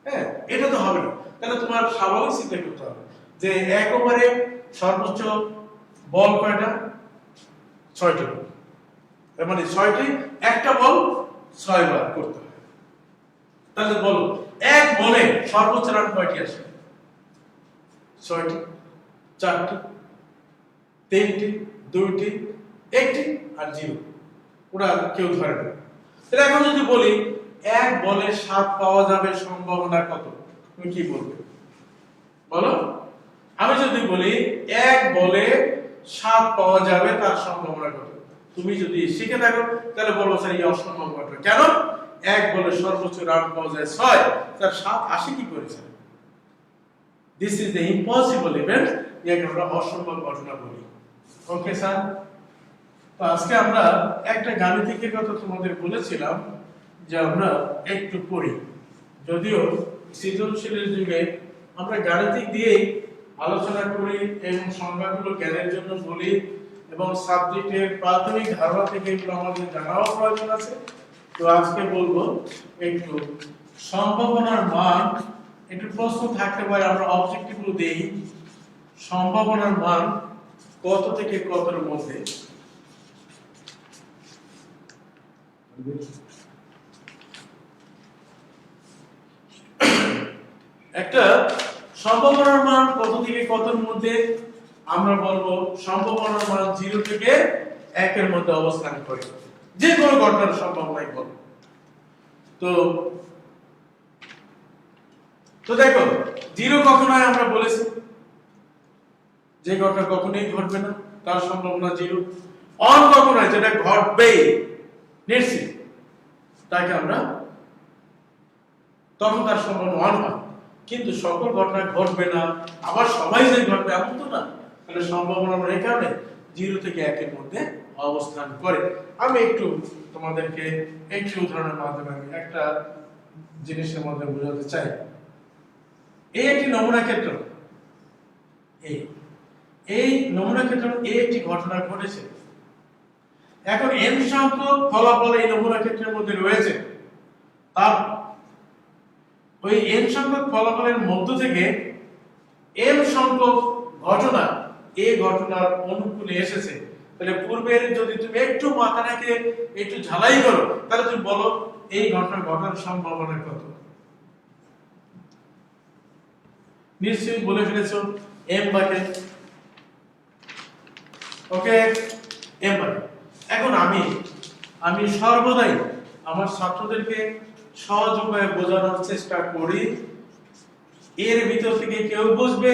হ্যাঁ, এটা তো হবে না। তাহলে তোমার স্বাভাবিক চিন্তা করতে হবে যে এক ওভারে সর্বোচ্চ বল কয়টা? 6টি। এর মানে 6টি, একটা বল 6 বার করতে হবে। তাহলে বলো এক বলে সর্বোচ্চ রান কয়টি আসে? 6টি, 4টি, 3টি, 2টি, 1টি আর 0। ওরা কেউ ধরে না। তাহলে এখন যদি বলি এক বলে 7 পাওয়া যাবে, সম্ভাবনা কত? তুমি কি বলবে বলো? আমি যদি বলি এক বলে 7 পাওয়া যাবে, তার সম্ভাবনা কত? তুমি যদি শিখে থাকো তাহলে বলবো স্যার এই অসম্ভব ঘটনা। কেন? এক বলে সর্বোচ্চ রান পাওয়া যায় 6, তার 7 আসে কি করেছে? This is the impossible event, এটাকে আমরা অসম্ভব ঘটনা বলি। ওকে স্যার, তো আজকে আমরা একটা গাণিতিকের কথা তোমাদের বলেছিলাম যে আমরা একটু পড়ি, যদিও সৃজনশীলের যুগে আমরা গাণিতিক দিয়েই আলোচনা করি এবং সংজ্ঞাগুলো জ্ঞানের জন্য বলি, এবং সাবজেক্টের প্রাথমিক ধারণা থেকে এগুলো আমাদের জানাও প্রয়োজন আছে। তো আজকে বলবো একটু সম্ভাবনার মান, একটু প্রশ্ন থাকতে পারে, আমরা অবজেক্টিভগুলো দেই। সম্ভাবনার মান কত থেকে কতর মধ্যে? একটা সম্ভাবনার মান কত থেকে কতর মধ্যে? আমরা বলবো সম্ভাবনার মান 0 থেকে 1 এর মধ্যে অবস্থান করে, যে কোনো ঘটনার সম্ভাবনাই বলবো। তো দেখো 0 কখন হয়? আমরা বলেছি যে ঘটনা কখনোই ঘটবে না তার সম্ভাবনা 0। অন কখন হয়? যেটা ঘটবেই নিশ্চিত, তাকে আমরা তখন তার সম্ভাবনা 1 হয়। কিন্তু সকল ঘটনা ঘটবে না, আবার সবাই যে ঘটবে এমন তো না। তাহলে সম্ভাবনা আমরা এই কারণে 0 থেকে 1 এর মধ্যে অবস্থান করে। আমি একটু তোমাদেরকে একটি উদাহরণের মাধ্যমে আমি একটা জিনিসের মধ্যে বোঝাতে চাই। এই একটি নমুনা ক্ষেত্র, এই নমুনা ক্ষেত্র একটি ঘটনা ঘটেছে। এখন n সংখ্যক ফলাফল এই নমুনা ক্ষেত্রের মধ্যে রয়েছে, তার ওই n সংখ্যক ফলাফলের মধ্য থেকে m সংখ্যক ঘটনা এই ঘটনার অনুকূলে এসেছে। তাহলে পূর্বের যদি তুমি একটু মাথা রেখে একটু ঝালাই করো, তাহলে তুমি বলো এই ঘটনা ঘটার সম্ভাবনা কত? নিশ্চয়ই বলে ফেলেছো m বাকে। ওকে, m বাকে। এখন আমি সর্বদাই আমার ছাত্রদেরকে সহজ উপায়ে বোঝানোর চেষ্টা করি। এর ভিতর থেকে কেউ বুঝবে,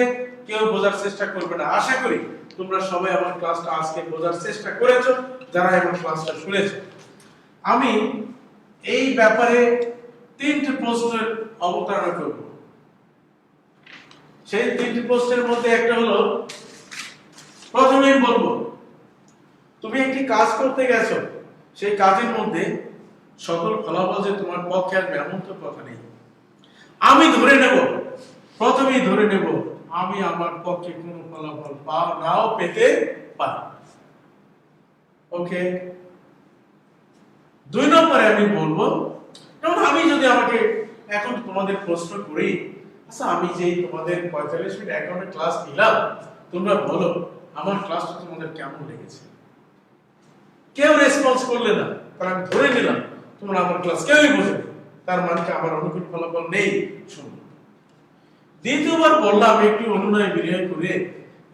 কেউ বোঝার চেষ্টা করবে না। আশা করি তোমরা সবাই আমার ক্লাসটা আজকে বোঝার চেষ্টা করেছো, যারা আমার ক্লাসটা শুনেছো। আমি এই ব্যাপারে 3টি প্রশ্নের অবতারণা করব। সেই 3টি প্রশ্নের মধ্যে একটা হলো, প্রথমেই বলবো তুমি একটি কাজ করতে গেছো, সেই কাজের মধ্যে সকল ফলাফল যে তোমার পক্ষে আসবে এমন তো কথা নেই। আমি ধরে নেব, প্রথমেই ধরে নেব আমি আমার পক্ষে কোনো ফলাফল নাও পেতে পারি। ওকে, 2 নম্বরে আমি বলবো, যেমন আমি যদি আমাকে এখন তোমাদের প্রশ্ন করি, আচ্ছা আমি যে তোমাদের 45 মিনিট অ্যাকাউন্টে ক্লাস নিলাম, তোমরা বলো আমার ক্লাসটা তোমাদের কেমন লেগেছে? কেউ রেসপন্স করলে না, কারণ আমি ধরে নিলাম তোমরা আমার ক্লাস কেউই বোঝেনি, তার মানে কি আমার অনুকূল ফলাফল নেই। শুনো, দ্বিতীয়বার বললাম একটু অনুনয় বিনয় করে,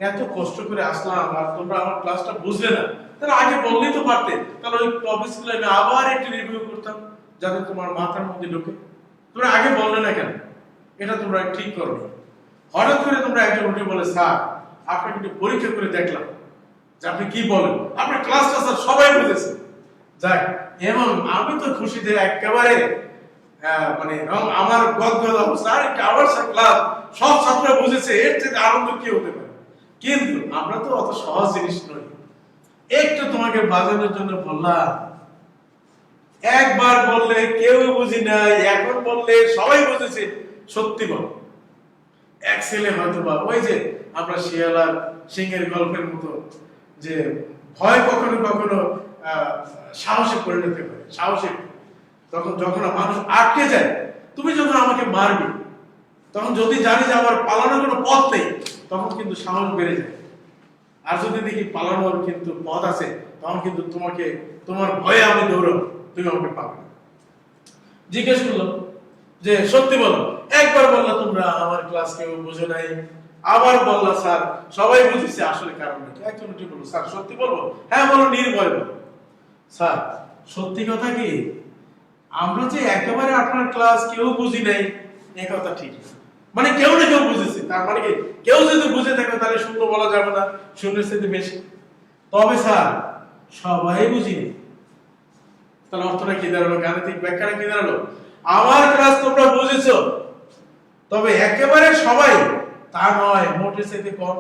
এত কষ্ট করে আসলাম আর তোমরা আমার ক্লাসটা বুঝলে না, তাহলে আগে বললেই তো পারতে। তাহলে ওই টপিকগুলো আমি আবার একটু রিভিউ করতাম যাতে তোমার মাথার মধ্যে ঢোকে। তোমরা আগে বললে না কেন? এটা তোমরা ঠিক করো। হঠাৎ করে তোমরা একজন উঠে বলে স্যার আপনাকে একটু পরীক্ষা করে দেখলাম যে আপনি কি বলেন, আপনার ক্লাসটা স্যার সবাই বুঝেছে। যাক, এবং আমি তো খুশিতে একেবারে মানে আমার গদগদ অবস্থা, আবার স্যার ক্লাস সব ছাত্ররা বুঝেছে, এর চেয়ে আনন্দ কি হতে পারে? কিন্তু আমরা তো অত সহজ জিনিস নই। একটু তোমাকে বাজানোর জন্য বললাম, একবার বললে কেউ বুঝি নাই, এখন বললে সবাই বুঝেছে। সত্যি বল, এক ছেলে হয়তো বা ওই যে আমরা শিয়াল আর সিংহের গল্পের মতো, যে ভয় কখনো কখনো সাহসে পরিণত হয়, সাহসে। তখন যখন মানুষ আটকে যায়, তুমি যখন আমাকে মারবে, তখন যদি জানি যে আমার পালানোর কোনো পথ নেই, তখন কিন্তু সাহস বেড়ে যায়। আর যদি দেখি পালানোর কিন্তু পথ আছে, তখন কিন্তু তোমাকে, তোমার ভয়ে আমি দৌড়াবো, তুমি আমাকে পাবে না। জিজ্ঞেস করলাম যে সত্যি বলো, একবার বললা তোমরা আমার ক্লাস কেউ বুঝে নাই, আবার বললা স্যার সবাই বুঝেছে, আসলে কারণ কি? একজন উঠে বললো, স্যার সত্যি বলবো? হ্যাঁ বলো, নির্ভয় বলো। স্যার সত্যি কথা কি, আমরা যে একেবারে আপনার ক্লাস কেউ বুঝি নাই এই কথা ঠিক, মানে কেউ না কেউ বুঝেছে। তার মানে কি, কেউ যদি বুঝে থাকে তাহলে শূন্য বলা যাবে না, শূন্যের সাথে বেশি। তবে স্যার সবাই বুঝিনি। তাহলে অর্থটা কি দাঁড়ালো? গাণিতিক ব্যাখ্যাটা কি দাঁড়ালো? আমার ক্লাস তোমরা বুঝেছো, তবে একেবারে সবাই তা নয়, মোটের সাথে কম।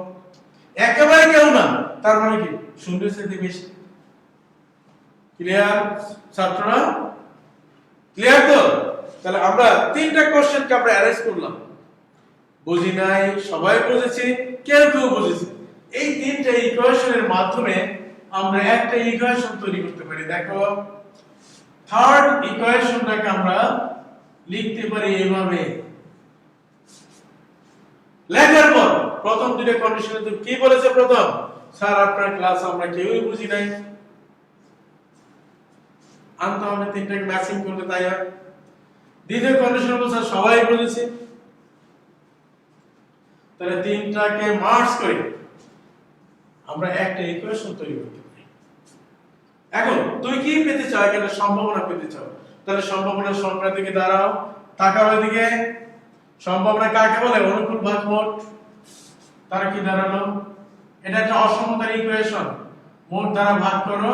একেবারে কেউ না, তার মানে কি শূন্যের সাথে বেশি। ক্লিয়ার ছাত্ররা? ক্লিয়ার তো? তাহলে আমরা তিনটা কোশ্চেনকে আমরা অ্যারেঞ্জ করলাম, বুঝি নাই, সবাই বুঝেছে, কেউ কেউ বুঝেছে। এই তিনটা ইকুয়েশনের মাধ্যমে আমরা একটা ইকুয়েশন তৈরি করতে পারি। দেখো, থার্ড ইকুয়েশনটাকে আমরা লিখতে পারি এইভাবে। লেখার পর প্রথম দুটো কন্ডিশনে তো কি বলেছে? প্রথম, স্যার আপনার ক্লাস আমরা কেউই বুঝি নাই, আনতে হবে তিনটাকে ম্যাচিং করতে, তাই হয়। দ্বিতীয় কন্ডিশন বলছে সবাই বুঝেছে, তাহলে তিনটাকে মার্জ করে আমরা একটা ইকুয়েশন তৈরি করতে পারি। এখন তুমি কি পেতে চাও? এখানে সম্ভাবনা পেতে চাও, তাহলে সম্ভাবনার সংখ্যার দিকে দাঁড়াও, তাকাও এদিকে। সম্ভাবনা কাকে বলে? অনুকূল ভাগ মোট। তারা কি দাঁড়ালো? এটা একটা অসমতার ইকুয়েশন। মোট দ্বারা ভাগ করো,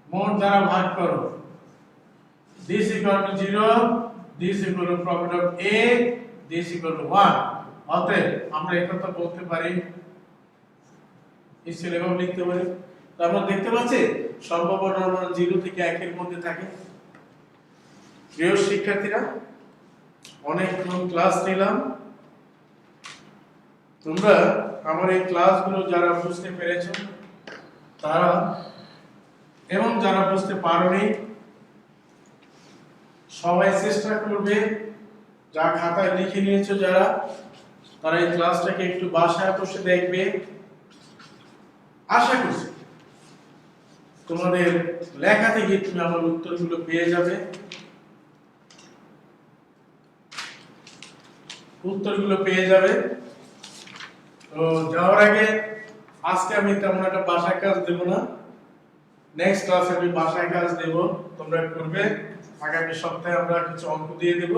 মোট দ্বারা ভাগ করো। this equal to 0, this equal to profit of a, this equal to 1। অতএব আমরা এই কথা বলতে পারি, ইসের এভাবে লিখতে পারি। তো আমরা দেখতে পাচ্ছি সম্ভাবনা 0 থেকে 1 এর মধ্যে থাকে। প্রিয় শিক্ষার্থীরা, অনেকক্ষণ ক্লাস নিলাম। তোমরা আমার এই ক্লাসগুলো যারা বুঝতে পেরেছো তারা, এবং যারা বুঝতে পারোনি সবাই চেষ্টা করবে, যা খাতায় লিখে নিয়েছো যারা, তারা এই ক্লাসটাকে একটু বাসায় বসে দেখবে। আশা করছি তোমাদের লেখা থেকে তুমি আমার উত্তরগুলো পেয়ে যাবে। উত্তরগুলো পেয়ে যাবে। তো যাওয়ার আগে আজকে আমি তেমন একটা বাসায় কাজ দেব না, নেক্সট ক্লাসে আমি বাসায় কাজ দেব, তোমরা করবে। আগামী সপ্তাহে আমরা কিছু অঙ্ক দিয়ে দেব,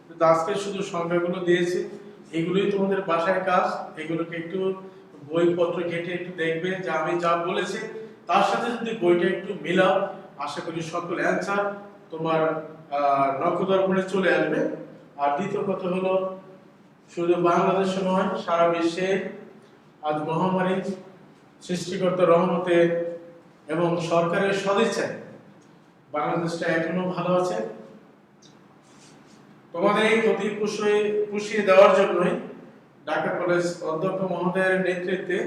কিন্তু আজকে শুধু সংখ্যাগুলো দিয়েছি, এগুলোই তোমাদের বাসায় কাজ। এগুলোকে একটু বইপত্র ঘেটে একটু দেখবে যে আমি যা বলেছি তার সাথে যদি বইটা একটু মিলাও, আশা করি সকল অ্যান্সার তোমার নখদর্পণে চলে আসবে। আর দ্বিতীয় কথা হলো, শুধু বাংলাদেশে নয়, সারা বিশ্বে আজ মহামারী, সৃষ্টিকর্তার রহমতে এবং সরকারের সদিচ্ছায় বাংলাদেশটা এখনো ভালো আছে। তোমাদের এই ক্ষতি পুষিয়ে দেওয়ার জন্যই ঢাকা কলেজ অধ্যক্ষ মহোদয়ের নেতৃত্বে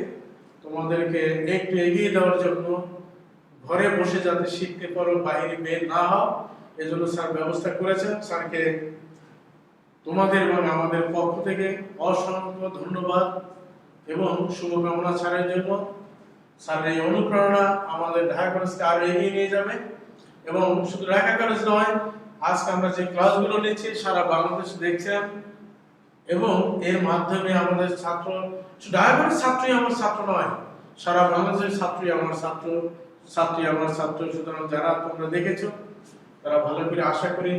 তোমাদেরকে একটু এগিয়ে দেওয়ার জন্য, ঘরে বসে যাতে শিখতে পারো, বাইরে বের না হও, এজন্য স্যার ব্যবস্থা করেছেন। স্যারকে তোমাদের এবং আমাদের পক্ষ থেকে অসংখ্য ধন্যবাদ এবং শুভকামনা স্যারের জন্য। স্যারের এই অনুপ্রেরণা আমাদের ঢাকা কলেজকে আরো এগিয়ে নিয়ে যাবে। এবং শুধু ঢাকা কলেজ নয়, আজকে আমরা যে ক্লাসগুলো নিচ্ছি সারা বাংলাদেশ দেখছেন, এবং এর মাধ্যমে আমাদের ছাত্র, শুধু ঢাকা কলেজ ছাত্রই আমার ছাত্র নয়, সারা বাংলাদেশের ছাত্রই আমার ছাত্র, ছাত্রী আমার ছাত্র। সুতরাং যারা তোমরা দেখেছো তারা ভালো করে, আশা করি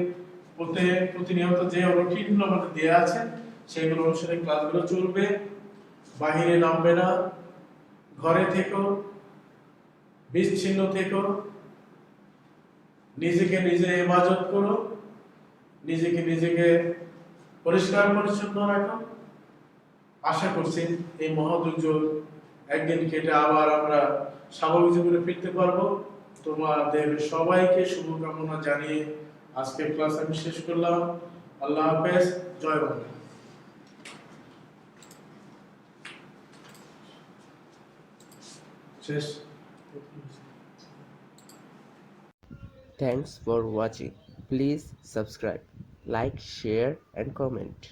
প্রতিনিয়ত যে রুটিনগুলো আমাদের দেওয়া আছে সেগুলো অনুসারে ক্লাসগুলো চলবে। বাহিরে নামবে না, ঘরে থেকো, বিচ্ছিন্ন থেকো, নিজেকে নিজে হেফাজত করো, নিজেকে পরিষ্কার পরিচ্ছন্ন রাখো, আশা করছি এই মহাদুর্যোগ একদিন কেটে আবার আমরা স্বাভাবিক জীবনে ফিরতে পারবো। তোমাদের সবাইকে শুভকামনা জানিয়ে আজকের ক্লাস আমি শেষ করলাম। আল্লাহ হাফেজ। জয় বাংলা। শেষ। Thanks for watching. Please subscribe, like, share and comment.